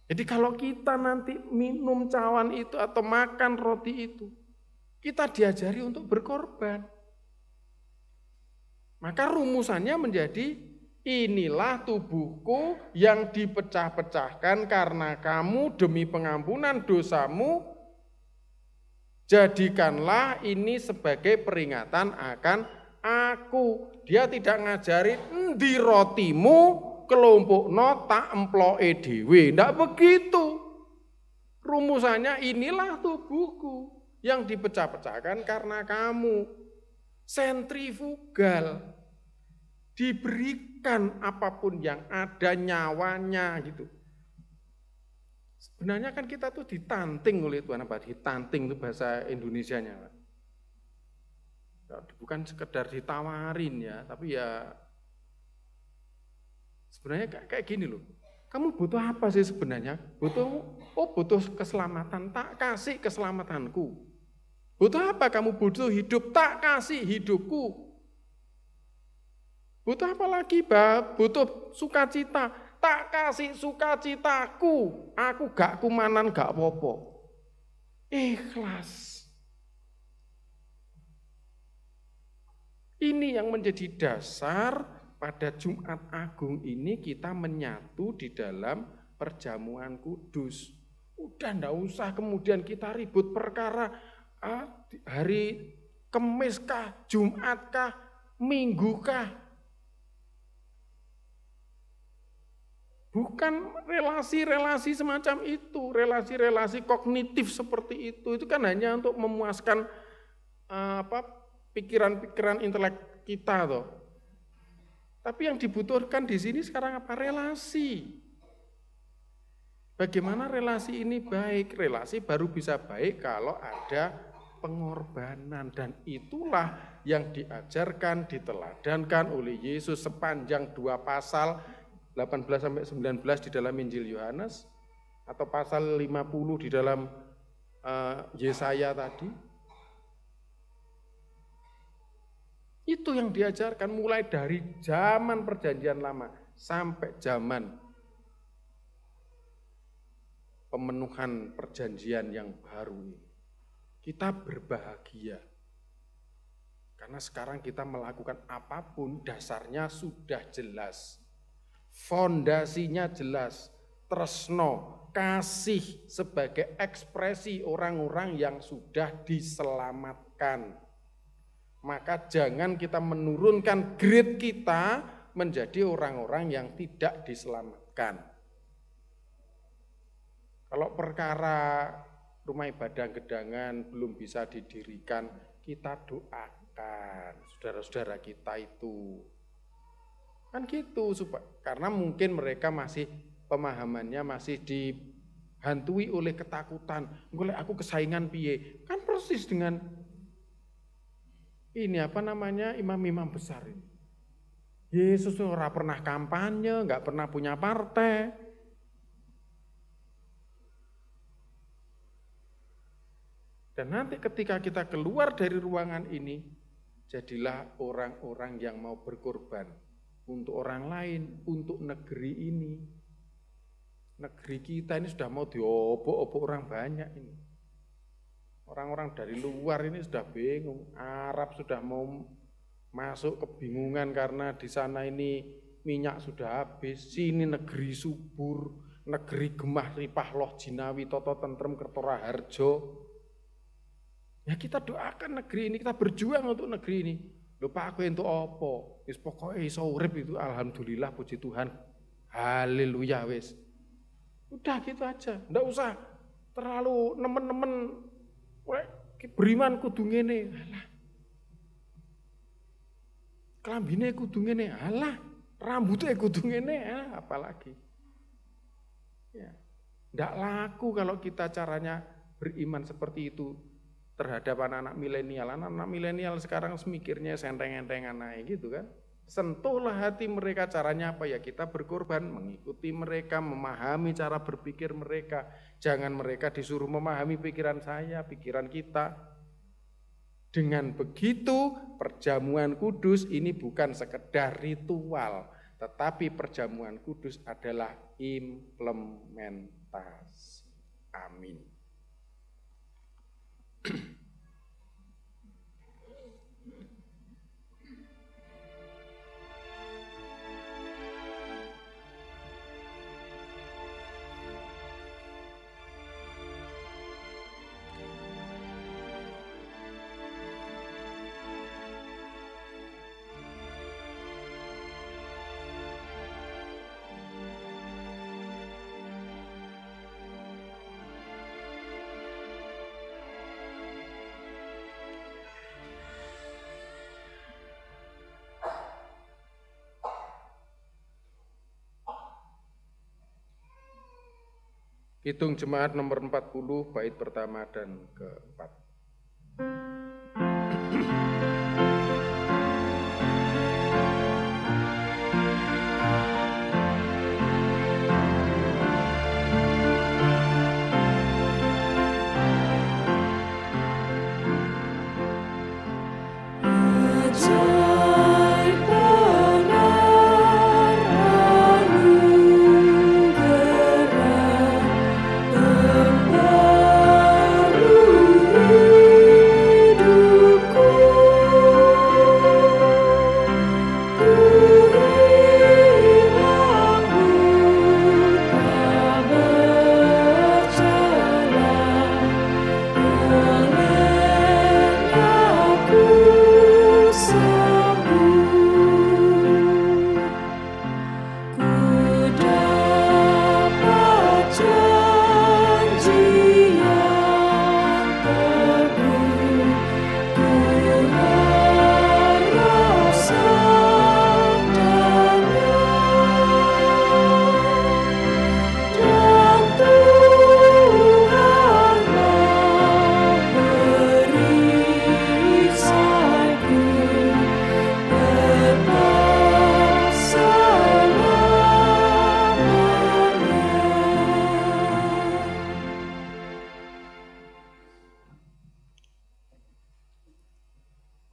Jadi kalau kita nanti minum cawan itu atau makan roti itu, kita diajari untuk berkorban. Maka rumusannya menjadi, inilah tubuhku yang dipecah-pecahkan karena kamu demi pengampunan dosamu, jadikanlah ini sebagai peringatan akan aku. Dia tidak ngajari endi rotimu kelompokno tak emploke dhewe. Ndak begitu. Rumusannya, inilah tubuhku yang dipecah-pecahkan karena kamu. Sentrifugal. Diberikan apapun yang ada nyawanya gitu. Sebenarnya kan kita tuh ditanting oleh Tuhan, apa? Ditanting itu bahasa Indonesianya, Pak. Bukan sekedar ditawarin ya, tapi ya sebenarnya kayak gini loh. Kamu butuh apa sih sebenarnya? Butuh keselamatan, tak kasih keselamatanku. Butuh apa kamu? Butuh hidup, tak kasih hidupku. Butuh apa lagi, Pak? Butuh sukacita, tak kasih sukacitaku. Aku gak kumanan gak apa-apa. Ikhlas. Ini yang menjadi dasar pada Jumat Agung ini kita menyatu di dalam perjamuan kudus. Udah ndak usah kemudian kita ribut perkara hari Kemis kah, Jumat kah, Minggu kah. Bukan relasi-relasi semacam itu, relasi-relasi kognitif seperti itu kan hanya untuk memuaskan pikiran-pikiran intelek kita toh. Tapi yang dibutuhkan di sini sekarang apa? Relasi. Bagaimana relasi ini baik? Relasi baru bisa baik kalau ada pengorbanan, dan itulah yang diajarkan, diteladankan oleh Yesus sepanjang 2 pasal 18 sampai 19 di dalam Injil Yohanes atau pasal 50 di dalam Yesaya tadi. Itu yang diajarkan mulai dari zaman Perjanjian Lama sampai zaman pemenuhan perjanjian yang baru ini. Kita berbahagia. Karena sekarang kita melakukan apapun dasarnya sudah jelas. Fondasinya jelas. Tresno, kasih sebagai ekspresi orang-orang yang sudah diselamatkan. Maka jangan kita menurunkan grade kita menjadi orang-orang yang tidak diselamatkan. Kalau perkara rumah ibadah Gedangan belum bisa didirikan, kita doakan saudara-saudara kita itu. Kan gitu, karena mungkin mereka masih pemahamannya masih dihantui oleh ketakutan. Golek aku kesaingan piye? Kan persis dengan ini imam-imam besar ini. Yesus ora pernah kampanye, nggak pernah punya partai. Dan nanti ketika kita keluar dari ruangan ini, jadilah orang-orang yang mau berkorban untuk orang lain, untuk negeri ini. Negeri kita ini sudah mau diobok-obok orang banyak ini. Orang-orang dari luar ini sudah bingung, Arab sudah mau masuk kebingungan karena di sana ini minyak sudah habis, sini negeri subur, negeri gemah ripah loh jinawi toto tentrem kertora harjo. Ya kita doakan negeri ini, kita berjuang untuk negeri ini. Lupa aku untuk apa? Wis pokoknya iso urip itu alhamdulillah puji Tuhan. Haleluya wis. Udah gitu aja, ndak usah terlalu nemen-nemen. Beriman kudu ngene, alah. Klambine kudu ngene, alah. Rambutnya kudu ngene, apalagi. Ya. Ndak laku kalau kita caranya beriman seperti itu terhadap anak-anak milenial. Anak-anak milenial sekarang semikirnya senteng-entengan naik gitu kan. Sentuhlah hati mereka, caranya apa ya? Kita berkorban, mengikuti mereka, memahami cara berpikir mereka. Jangan mereka disuruh memahami pikiran saya, pikiran kita. Dengan begitu, perjamuan kudus ini bukan sekedar ritual, tetapi perjamuan kudus adalah implementasi. atasi. Amin. Hitung jemaat nomor 40, bait pertama dan keempat.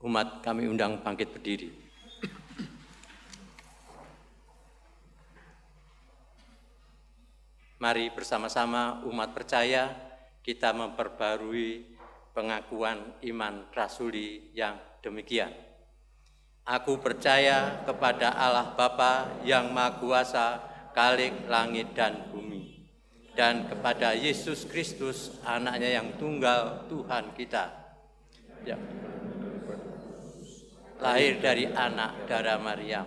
Umat kami undang bangkit berdiri. Mari bersama-sama umat percaya kita memperbarui pengakuan iman rasuli yang demikian. Aku percaya kepada Allah Bapa yang Maha Kuasa, Khalik langit dan bumi, dan kepada Yesus Kristus, anaknya yang tunggal Tuhan kita, ya, lahir dari anak darah Maryam,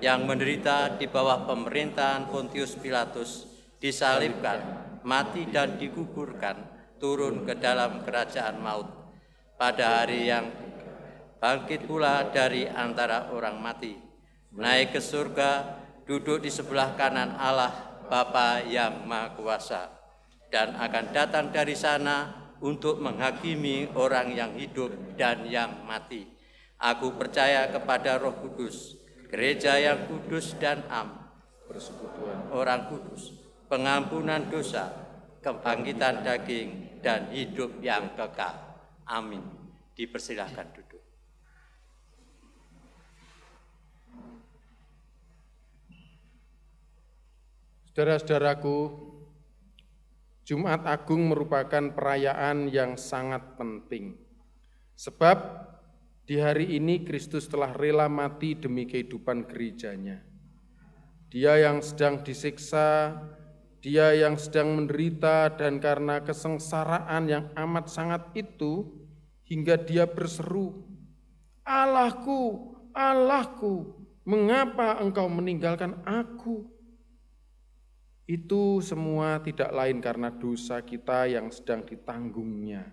yang menderita di bawah pemerintahan Pontius Pilatus, disalibkan, mati dan dikuburkan, turun ke dalam kerajaan maut. Pada hari yang bangkit pula dari antara orang mati, naik ke surga, duduk di sebelah kanan Allah Bapa yang Maha Kuasa, dan akan datang dari sana untuk menghakimi orang yang hidup dan yang mati. Aku percaya kepada Roh Kudus, gereja yang kudus dan persekutuan orang kudus, pengampunan dosa, kebangkitan daging, dan hidup yang kekal. Amin. Dipersilahkan duduk. Saudara-saudaraku, Jumat Agung merupakan perayaan yang sangat penting. Sebab di hari ini Kristus telah rela mati demi kehidupan gerejanya. Dia yang sedang disiksa, dia yang sedang menderita, dan karena kesengsaraan yang amat sangat itu, hingga dia berseru, "Allahku, Allahku, mengapa engkau meninggalkan aku?" Itu semua tidak lain karena dosa kita yang sedang ditanggungnya.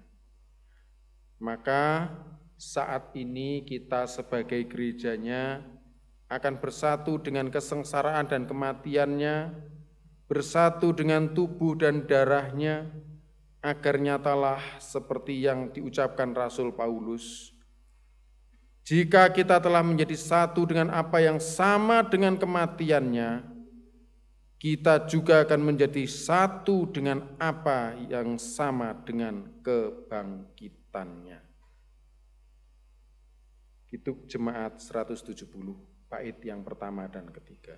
Maka saat ini kita sebagai gerejanya akan bersatu dengan kesengsaraan dan kematiannya, bersatu dengan tubuh dan darahnya, agar nyatalah seperti yang diucapkan Rasul Paulus. Jika kita telah menjadi satu dengan apa yang sama dengan kematiannya, kita juga akan menjadi satu dengan apa yang sama dengan kebangkitannya. Hitung jemaat 170, bait yang pertama dan ketiga.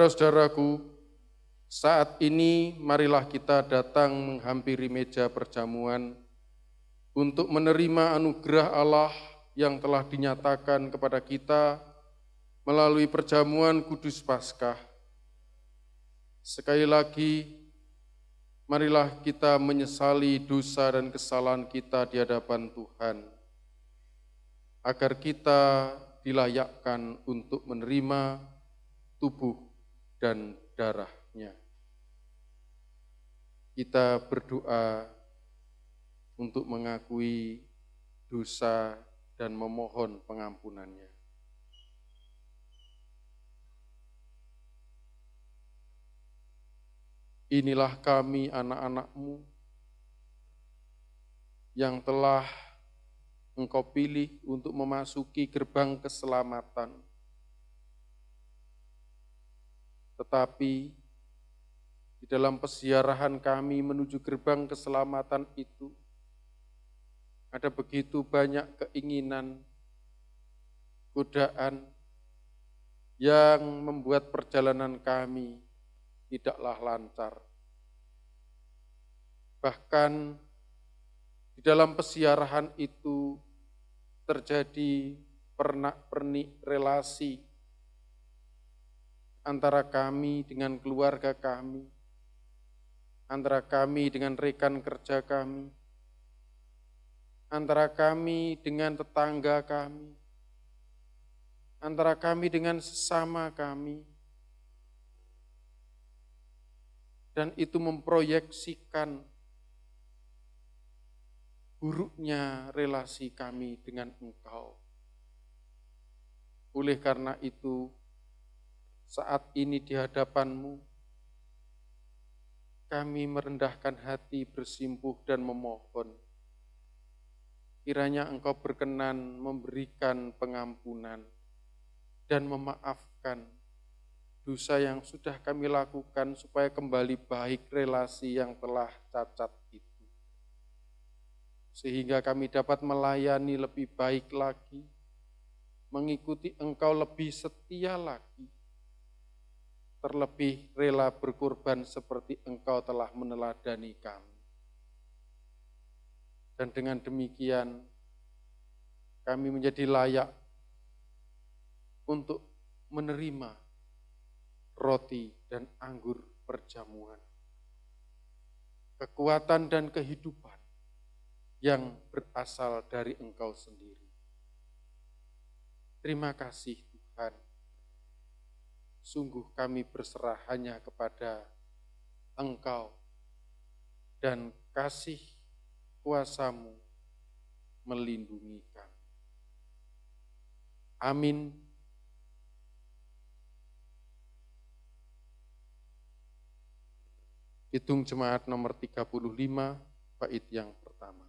Saudara-saudaraku, saat ini marilah kita datang menghampiri meja perjamuan untuk menerima anugerah Allah yang telah dinyatakan kepada kita melalui perjamuan Kudus Paskah. Sekali lagi, marilah kita menyesali dosa dan kesalahan kita di hadapan Tuhan, agar kita dilayakkan untuk menerima tubuh dan darah-Nya. Kita berdoa untuk mengakui dosa dan memohon pengampunan-Nya. Inilah kami anak-anak-Mu yang telah Engkau pilih untuk memasuki gerbang keselamatan. Tetapi di dalam pesiarahan kami menuju gerbang keselamatan itu, ada begitu banyak keinginan, godaan yang membuat perjalanan kami tidaklah lancar. Bahkan di dalam pesiarahan itu terjadi pernak-pernik relasi antara kami dengan keluarga kami, antara kami dengan rekan kerja kami, antara kami dengan tetangga kami, antara kami dengan sesama kami. Dan itu memproyeksikan buruknya relasi kami dengan Engkau. Oleh karena itu, saat ini di hadapan-Mu, kami merendahkan hati, bersimpuh dan memohon. Kiranya Engkau berkenan memberikan pengampunan dan memaafkan dosa yang sudah kami lakukan supaya kembali baik relasi yang telah cacat itu. Sehingga kami dapat melayani lebih baik lagi, mengikuti Engkau lebih setia lagi, terlebih rela berkorban seperti Engkau telah meneladani kami. Dan dengan demikian, kami menjadi layak untuk menerima roti dan anggur perjamuan, kekuatan dan kehidupan yang berasal dari Engkau sendiri. Terima kasih Tuhan, sungguh kami berserah hanya kepada Engkau, dan kasih kuasa-Mu melindungi kami. Amin. Hitung jemaat nomor 35, bait yang pertama.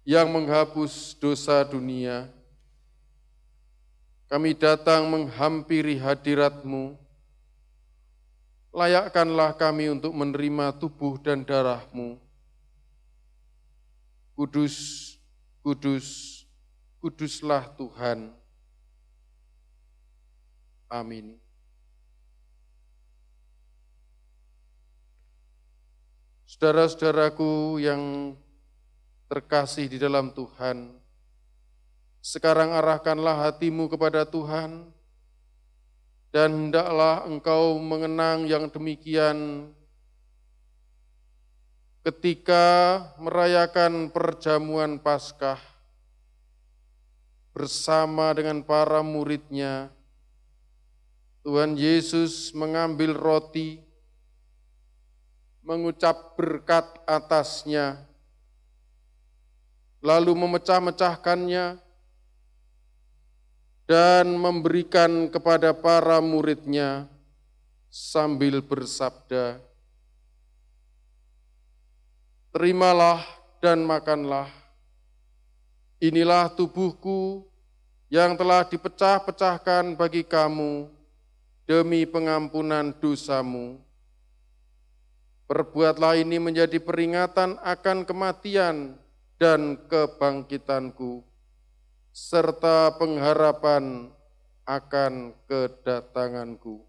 Yang menghapus dosa dunia, kami datang menghampiri hadirat-Mu. Layakkanlah kami untuk menerima tubuh dan darah-Mu. Kudus, kudus, kuduslah Tuhan. Amin. Saudara-saudaraku yang terkasih di dalam Tuhan, sekarang arahkanlah hatimu kepada Tuhan, dan hendaklah engkau mengenang yang demikian ketika merayakan perjamuan Paskah bersama dengan para murid-Nya. Tuhan Yesus mengambil roti, mengucap berkat atasnya, lalu memecah-mecahkannya dan memberikan kepada para murid-Nya sambil bersabda, "Terimalah dan makanlah, inilah tubuhku yang telah dipecah-pecahkan bagi kamu demi pengampunan dosamu. Perbuatlah ini menjadi peringatan akan kematian dan kebangkitanku, serta pengharapan akan kedatanganku."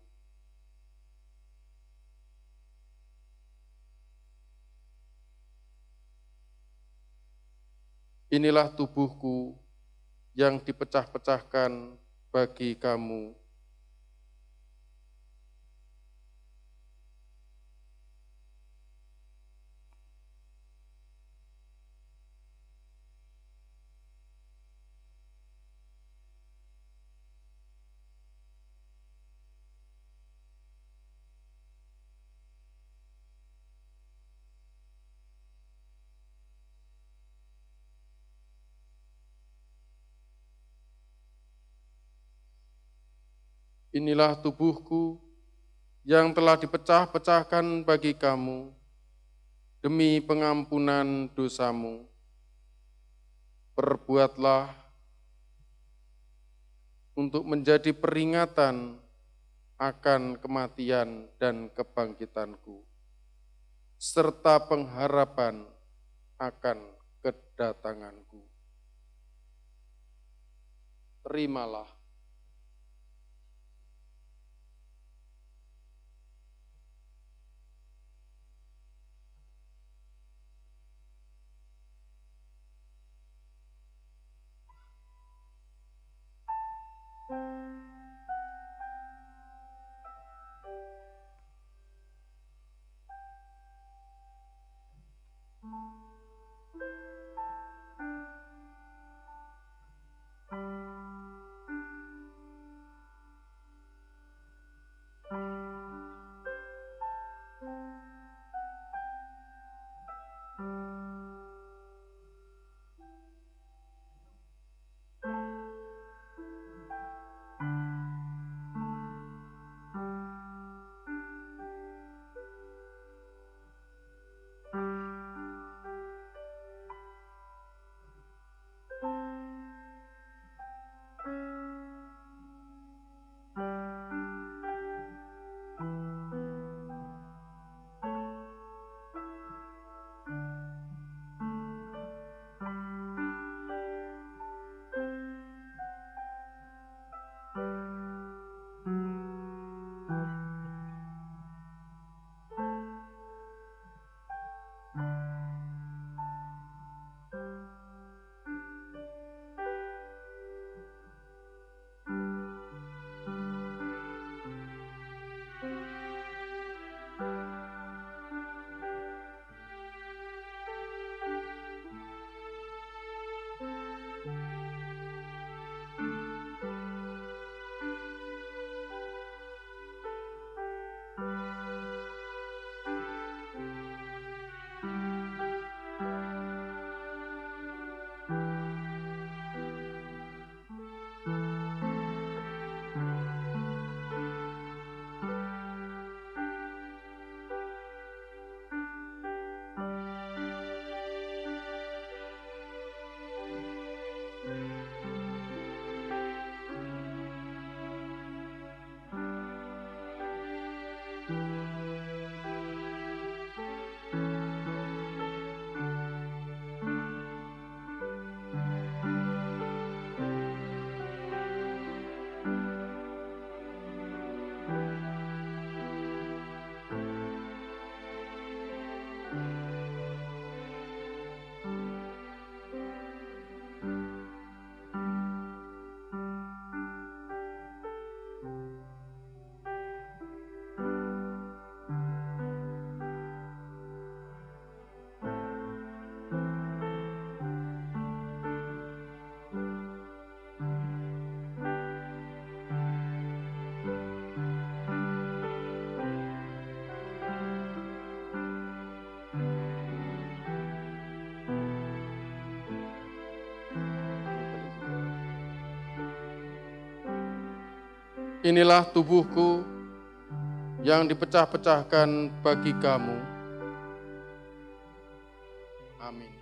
Inilah tubuhku yang dipecah-pecahkan bagi kamu. Inilah tubuhku yang telah dipecah-pecahkan bagi kamu demi pengampunan dosamu. Perbuatlah untuk menjadi peringatan akan kematian dan kebangkitanku, serta pengharapan akan kedatanganku. Terimalah. Inilah tubuhku yang dipecah-pecahkan bagi kamu. Amin.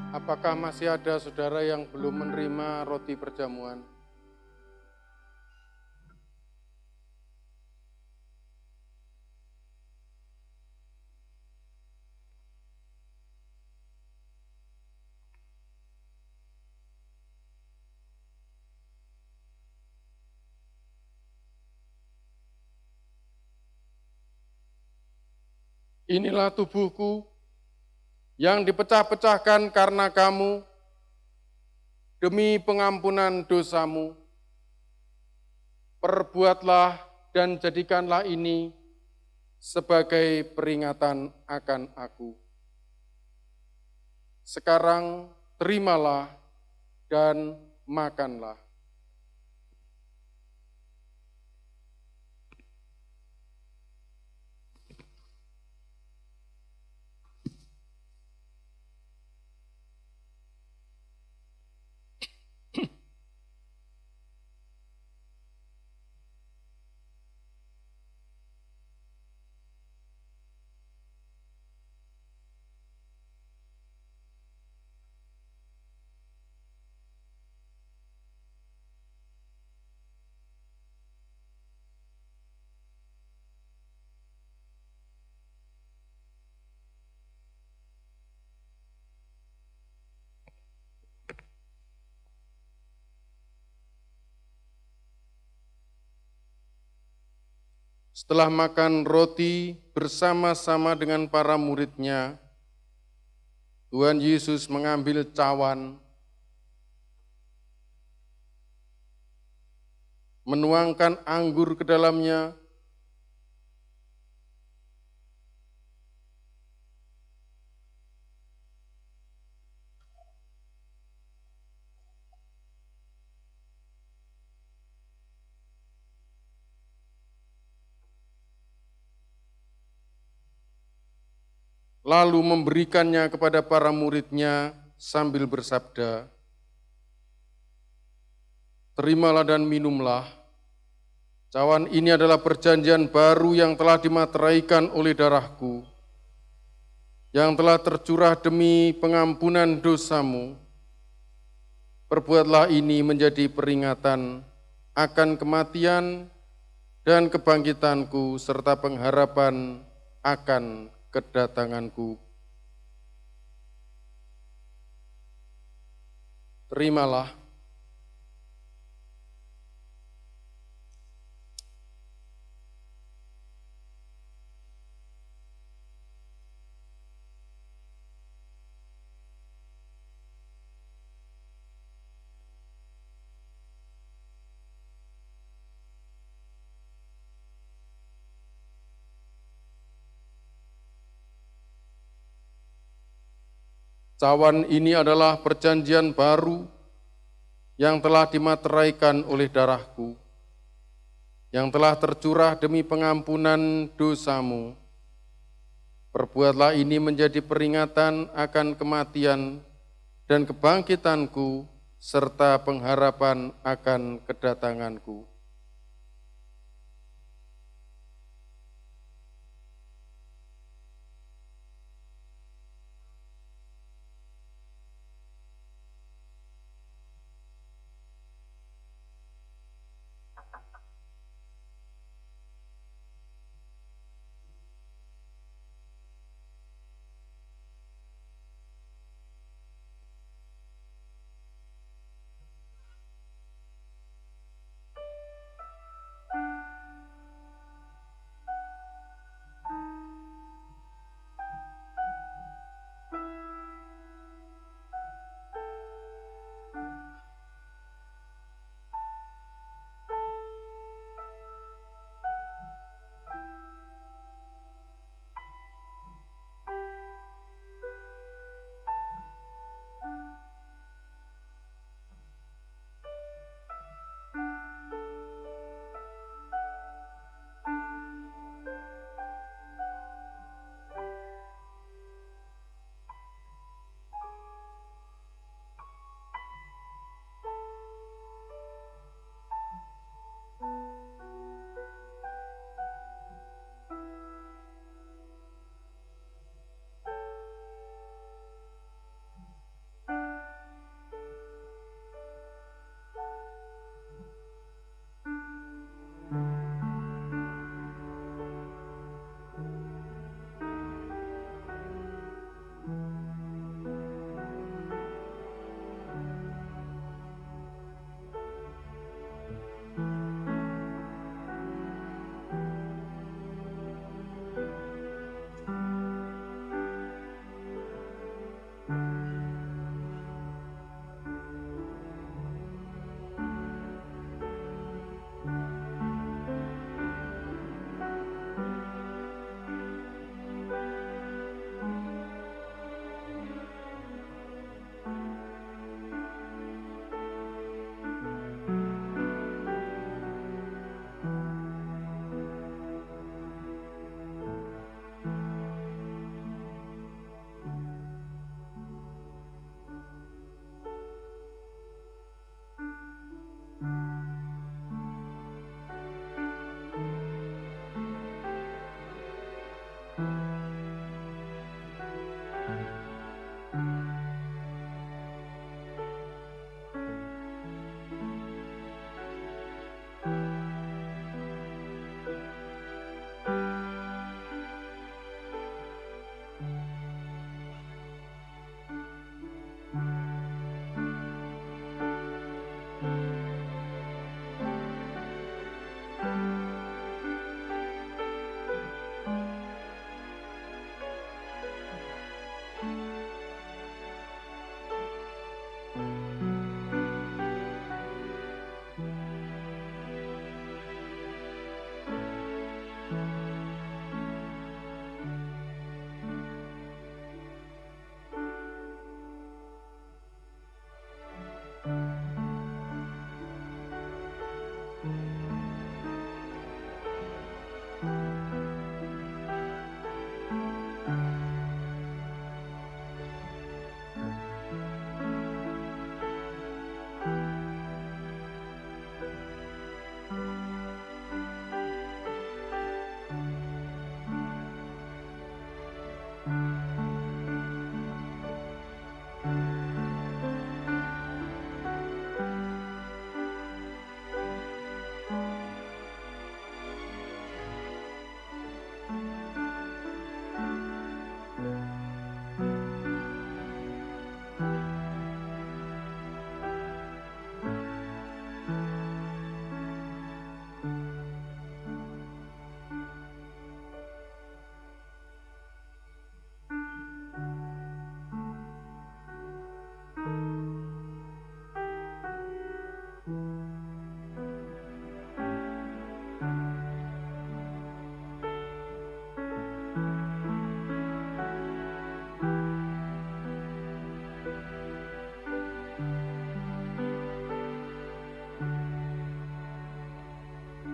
Apakah masih ada saudara yang belum menerima roti perjamuan? Inilah tubuhku yang dipecah-pecahkan karena kamu demi pengampunan dosamu. Perbuatlah dan jadikanlah ini sebagai peringatan akan aku. Sekarang terimalah dan makanlah. Setelah makan roti bersama-sama dengan para murid-Nya, Tuhan Yesus mengambil cawan, menuangkan anggur ke dalamnya, lalu memberikannya kepada para murid-Nya sambil bersabda, "Terimalah dan minumlah. Cawan ini adalah perjanjian baru yang telah dimateraikan oleh darahku, yang telah tercurah demi pengampunan dosamu. Perbuatlah ini menjadi peringatan akan kematian dan kebangkitanku serta pengharapan akan kedatanganku." Terimalah. Cawan ini adalah perjanjian baru yang telah dimateraikan oleh darahku, yang telah tercurah demi pengampunan dosamu. Perbuatlah ini menjadi peringatan akan kematian dan kebangkitanku, serta pengharapan akan kedatanganku.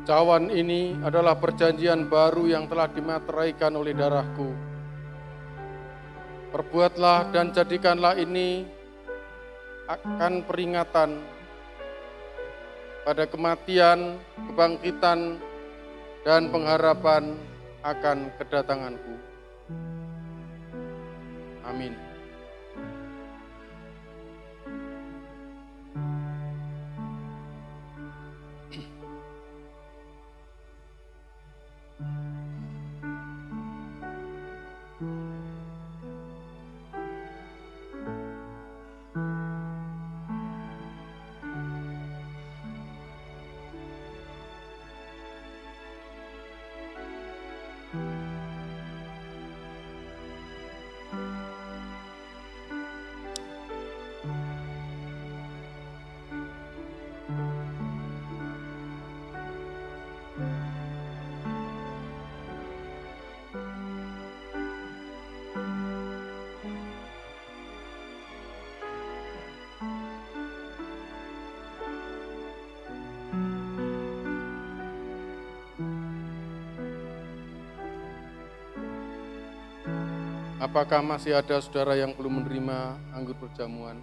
Cawan ini adalah perjanjian baru yang telah dimateraikan oleh darahku. Perbuatlah dan jadikanlah ini akan peringatan pada kematian, kebangkitan, dan pengharapan akan kedatanganku. Amin. Apakah masih ada saudara yang belum menerima anggur perjamuan?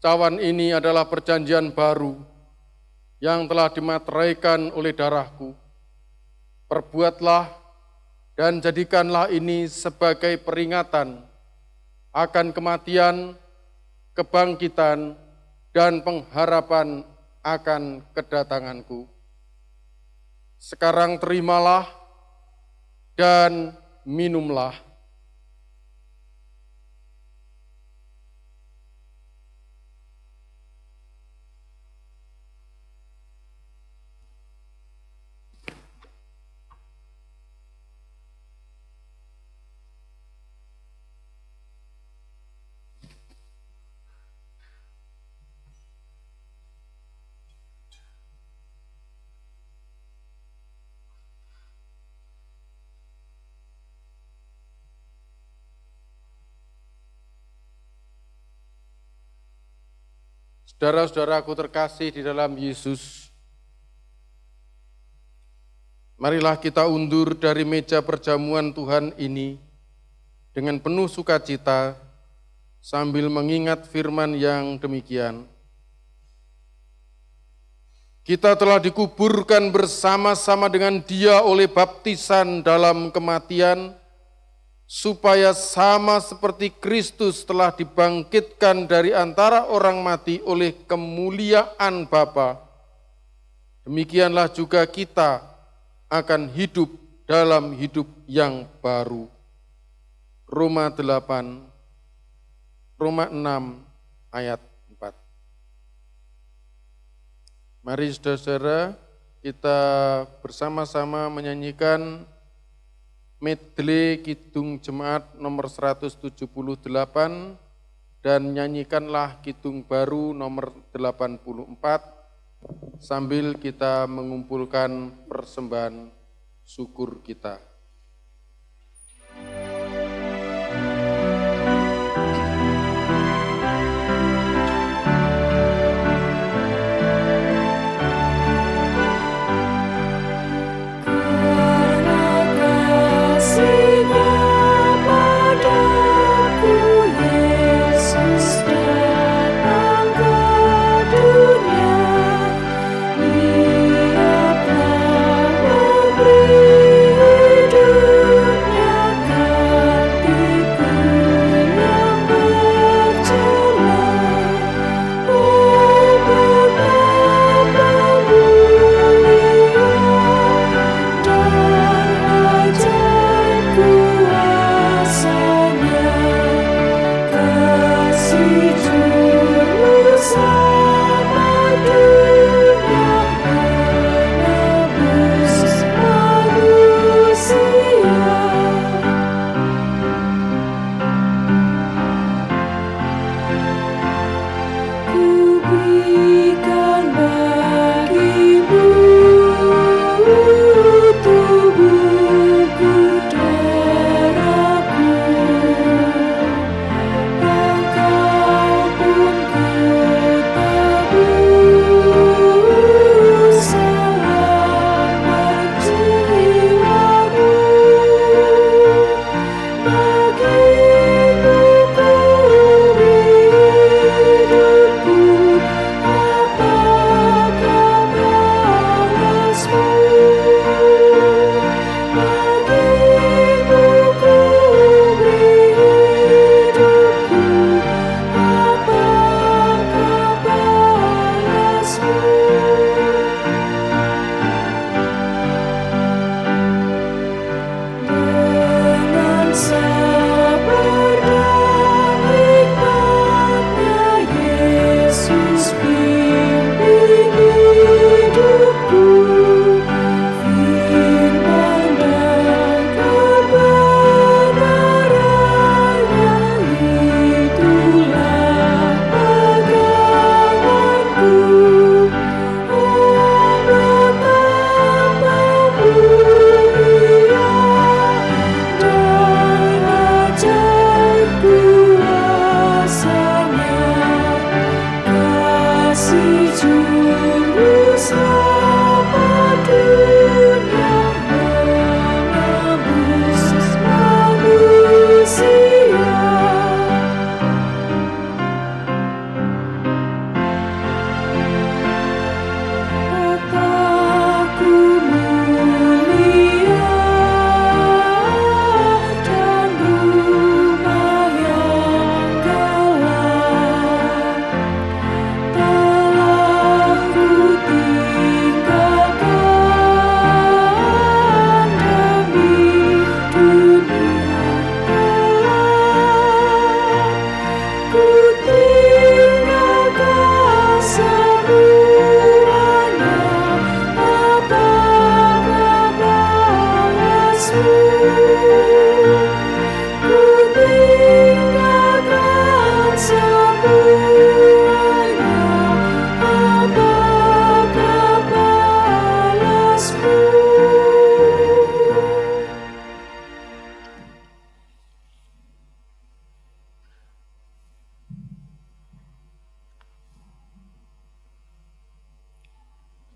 Cawan ini adalah perjanjian baru yang telah dimateraikan oleh darahku. Perbuatlah dan jadikanlah ini sebagai peringatan akan kematian, kebangkitan, dan pengharapan akan kedatanganku. Sekarang terimalah dan minumlah. Saudara-saudaraku terkasih di dalam Yesus, marilah kita undur dari meja perjamuan Tuhan ini dengan penuh sukacita sambil mengingat firman yang demikian. Kita telah dikuburkan bersama-sama dengan Dia oleh baptisan dalam kematian, supaya sama seperti Kristus telah dibangkitkan dari antara orang mati oleh kemuliaan Bapa, demikianlah juga kita akan hidup dalam hidup yang baru. Roma 6 ayat 4. Mari saudara-saudara kita bersama-sama menyanyikan medley Kidung Jemaat nomor 178 dan nyanyikanlah Kidung Baru nomor 84 sambil kita mengumpulkan persembahan syukur kita. Ia telah memberi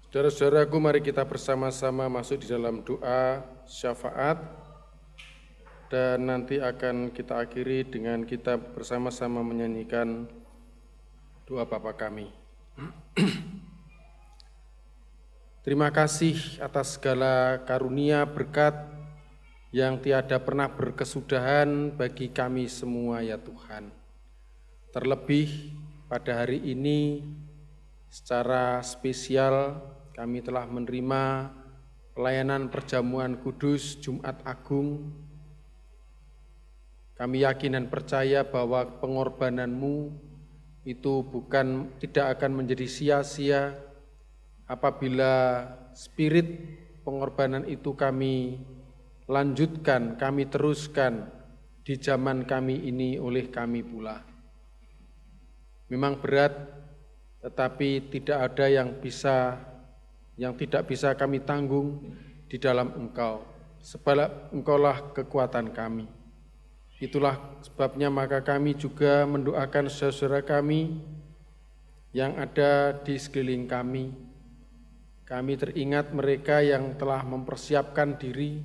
Saudara-saudaraku, mari kita bersama-sama masuk di dalam doa syafaat dan nanti akan kita akhiri dengan kita bersama-sama menyanyikan doa Bapa kami. Terima kasih atas segala karunia berkat yang tiada pernah berkesudahan bagi kami semua ya Tuhan. Terlebih pada hari ini secara spesial kami telah menerima pelayanan perjamuan kudus Jumat Agung. Kami yakin dan percaya bahwa pengorbanan-Mu itu tidak akan menjadi sia-sia apabila spirit pengorbanan itu kami lanjutkan, kami teruskan di zaman kami ini oleh kami pula. Memang berat, tetapi tidak ada yang tidak bisa kami tanggung di dalam Engkau, sebab Engkaulah kekuatan kami. Itulah sebabnya maka kami juga mendoakan saudara-saudara kami yang ada di sekeliling kami. Kami teringat mereka yang telah mempersiapkan diri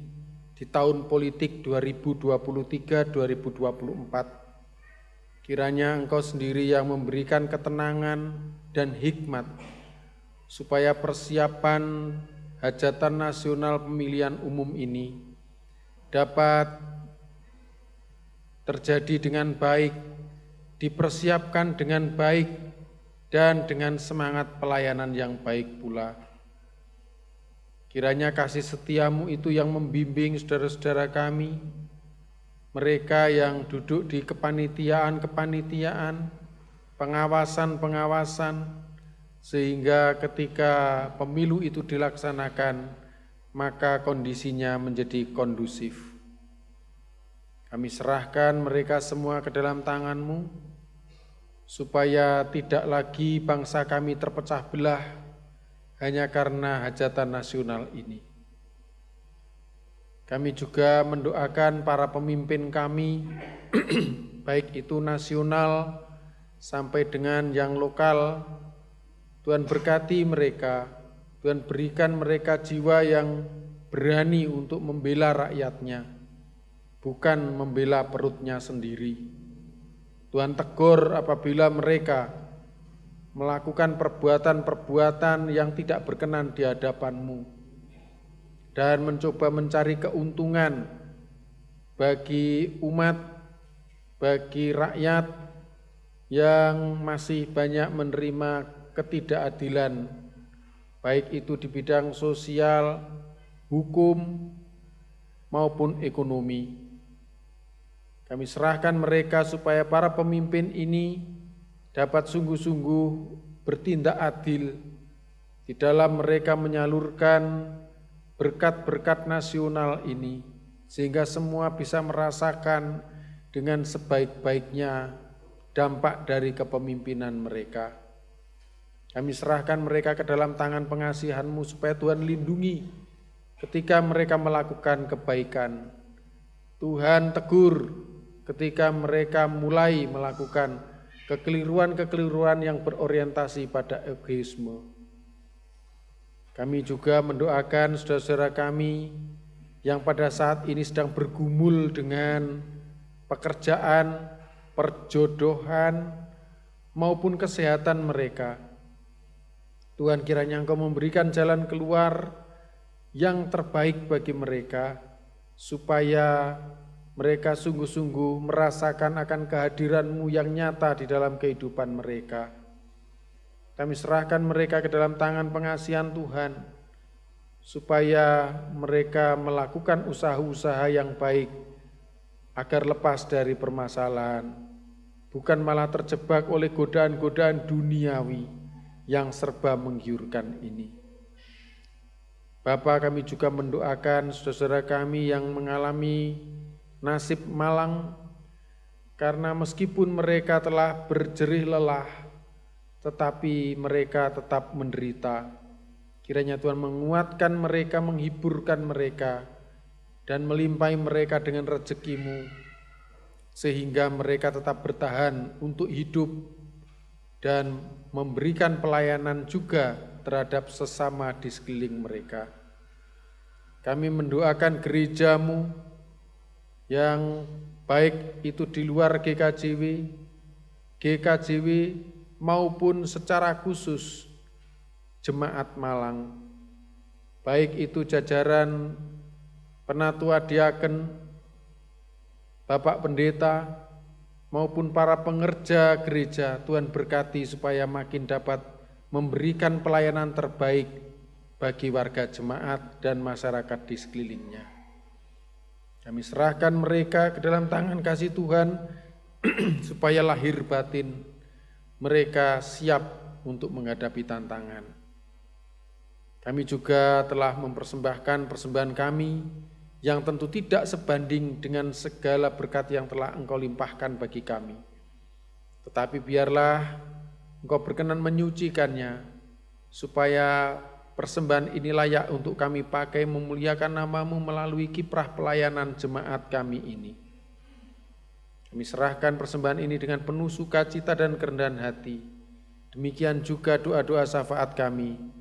di tahun politik 2023-2024. Kiranya Engkau sendiri yang memberikan ketenangan dan hikmat supaya persiapan hajatan nasional pemilihan umum ini dapat terjadi dengan baik, dipersiapkan dengan baik, dan dengan semangat pelayanan yang baik pula. Kiranya kasih setiamu itu yang membimbing saudara-saudara kami, mereka yang duduk di kepanitiaan, pengawasan, sehingga ketika pemilu itu dilaksanakan, maka kondisinya menjadi kondusif. Kami serahkan mereka semua ke dalam tangan-Mu, supaya tidak lagi bangsa kami terpecah belah hanya karena hajatan nasional ini. Kami juga mendoakan para pemimpin kami, baik itu nasional sampai dengan yang lokal. Tuhan berkati mereka, Tuhan berikan mereka jiwa yang berani untuk membela rakyatnya, bukan membela perutnya sendiri. Tuhan tegur apabila mereka melakukan perbuatan-perbuatan yang tidak berkenan di hadapan-Mu dan mencoba mencari keuntungan bagi umat, bagi rakyat yang masih banyak menerima ketidakadilan, baik itu di bidang sosial, hukum, maupun ekonomi. Kami serahkan mereka supaya para pemimpin ini dapat sungguh-sungguh bertindak adil di dalam mereka menyalurkan berkat-berkat nasional ini, sehingga semua bisa merasakan dengan sebaik-baiknya dampak dari kepemimpinan mereka. Kami serahkan mereka ke dalam tangan pengasihan-Mu supaya Tuhan lindungi ketika mereka melakukan kebaikan. Tuhan tegur ketika mereka mulai melakukan kekeliruan-kekeliruan yang berorientasi pada egoisme. Kami juga mendoakan saudara-saudara kami yang pada saat ini sedang bergumul dengan pekerjaan, perjodohan, maupun kesehatan mereka. Tuhan, kiranya Engkau memberikan jalan keluar yang terbaik bagi mereka, supaya mereka sungguh-sungguh merasakan akan kehadiran-Mu yang nyata di dalam kehidupan mereka. Kami serahkan mereka ke dalam tangan pengasihan Tuhan, supaya mereka melakukan usaha-usaha yang baik, agar lepas dari permasalahan, bukan malah terjebak oleh godaan-godaan duniawi yang serba menggiurkan ini. Bapa, kami juga mendoakan saudara-saudara kami yang mengalami nasib malang, karena meskipun mereka telah berjerih lelah, tetapi mereka tetap menderita. Kiranya Tuhan menguatkan mereka, menghiburkan mereka, dan melimpahi mereka dengan rezeki-Mu, sehingga mereka tetap bertahan untuk hidup dan memberikan pelayanan juga terhadap sesama di sekeliling mereka. Kami mendoakan gereja-Mu yang baik itu di luar GKJW maupun secara khusus Jemaat Malang, baik itu jajaran penatua diaken, Bapak Pendeta, maupun para pengerja gereja. Tuhan berkati supaya makin dapat memberikan pelayanan terbaik bagi warga jemaat dan masyarakat di sekelilingnya. Kami serahkan mereka ke dalam tangan kasih Tuhan, supaya lahir batin mereka siap untuk menghadapi tantangan. Kami juga telah mempersembahkan persembahan kami, yang tentu tidak sebanding dengan segala berkat yang telah Engkau limpahkan bagi kami. Tetapi biarlah Engkau berkenan menyucikannya, supaya persembahan ini layak untuk kami pakai memuliakan nama-Mu melalui kiprah pelayanan jemaat kami ini. Kami serahkan persembahan ini dengan penuh sukacita dan kerendahan hati. Demikian juga doa-doa syafaat kami,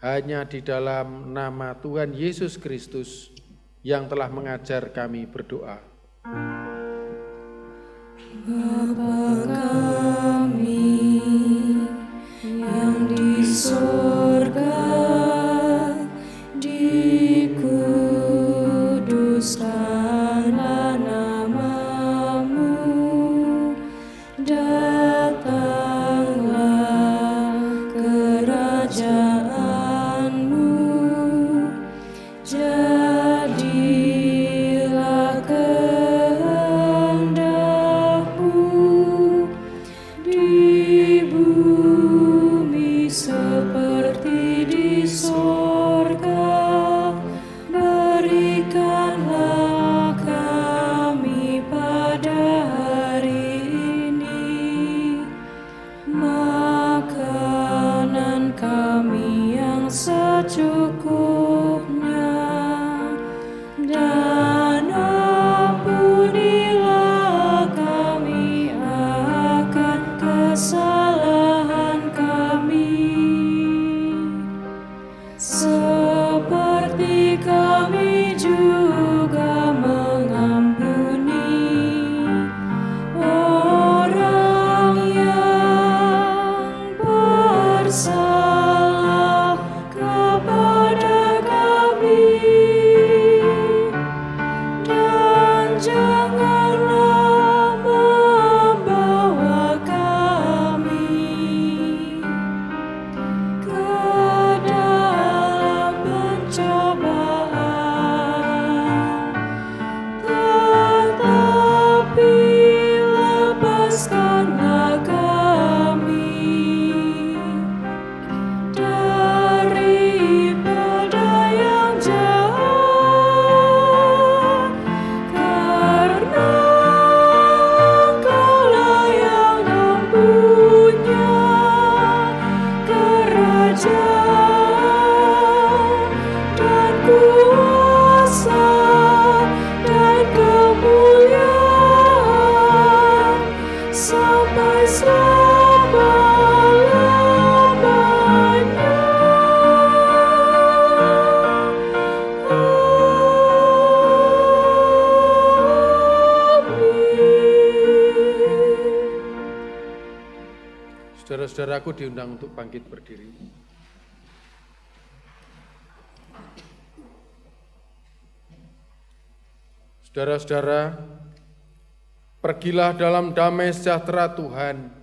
hanya di dalam nama Tuhan Yesus Kristus yang telah mengajar kami berdoa. Bapa kami yang di surga, dikuduskanlah nama-Mu, datanglah kerajaan-Mu, jadilah kehendak-Mu di bumi seperti di sorga. Berikanlah kami pada hari ini makanan kami yang secukupnya, dan ampunilah kami akan kesalahan kami, seperti kami juga mengampuni orang yang bersalah kepada kami, dan janganlah membawa kami ke dalam pencobaan, tetapi lepaskanlah kami daripada yang jahat, karena Engkau-Lah yang mempunyai kerajaan dan kuasa dan kemuliaan sampai selama-lamanya. Amin. Saudara-saudaraku diundang untuk bangkit berdiri. Saudara-saudara, pergilah dalam damai sejahtera Tuhan.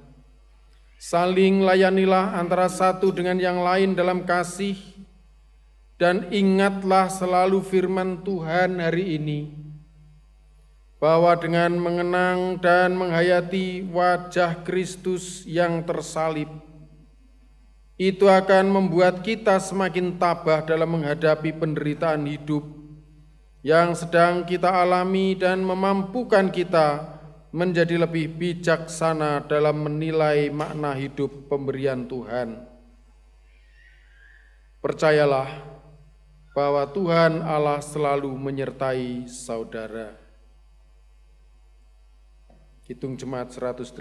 Saling layanilah antara satu dengan yang lain dalam kasih, dan ingatlah selalu firman Tuhan hari ini, bahwa dengan mengenang dan menghayati wajah Kristus yang tersalib, Itu akan membuat kita semakin tabah dalam menghadapi penderitaan hidup yang sedang kita alami dan memampukan kita menjadi lebih bijaksana dalam menilai makna hidup pemberian Tuhan. Percayalah bahwa Tuhan Allah selalu menyertai saudara. Kidung Jemaat 183.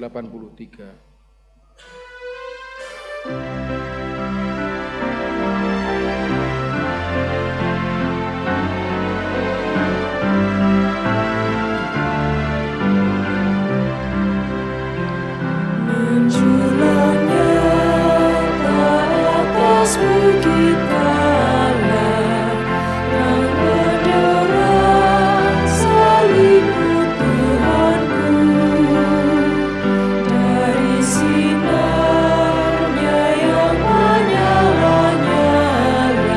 Menjulang nyata atas bukit Allah, yang menderang salibmu Tuhanku. Dari sinarnya yang menyala-nyala,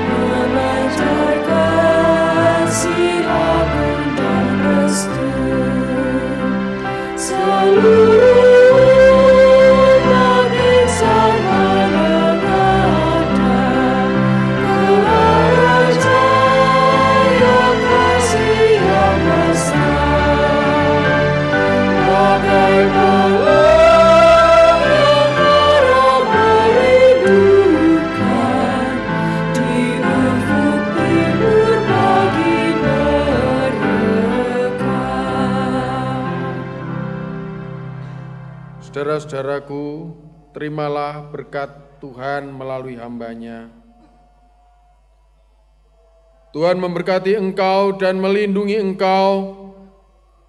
memancarkan kasih agung dan restu. Seluruh langit sama menghadap ke arah cahaya kasih yang besar, bagai malam yang haram merindukan di ufuk timur pagi mereka. Saudara-saudaraku, terimalah berkat Tuhan melalui hamba-Nya. Tuhan memberkati engkau dan melindungi engkau.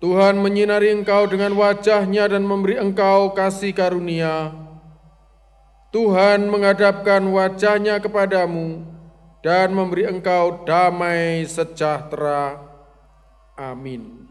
Tuhan menyinari engkau dengan wajah-Nya dan memberi engkau kasih karunia. Tuhan menghadapkan wajah-Nya kepadamu dan memberi engkau damai sejahtera. Amin.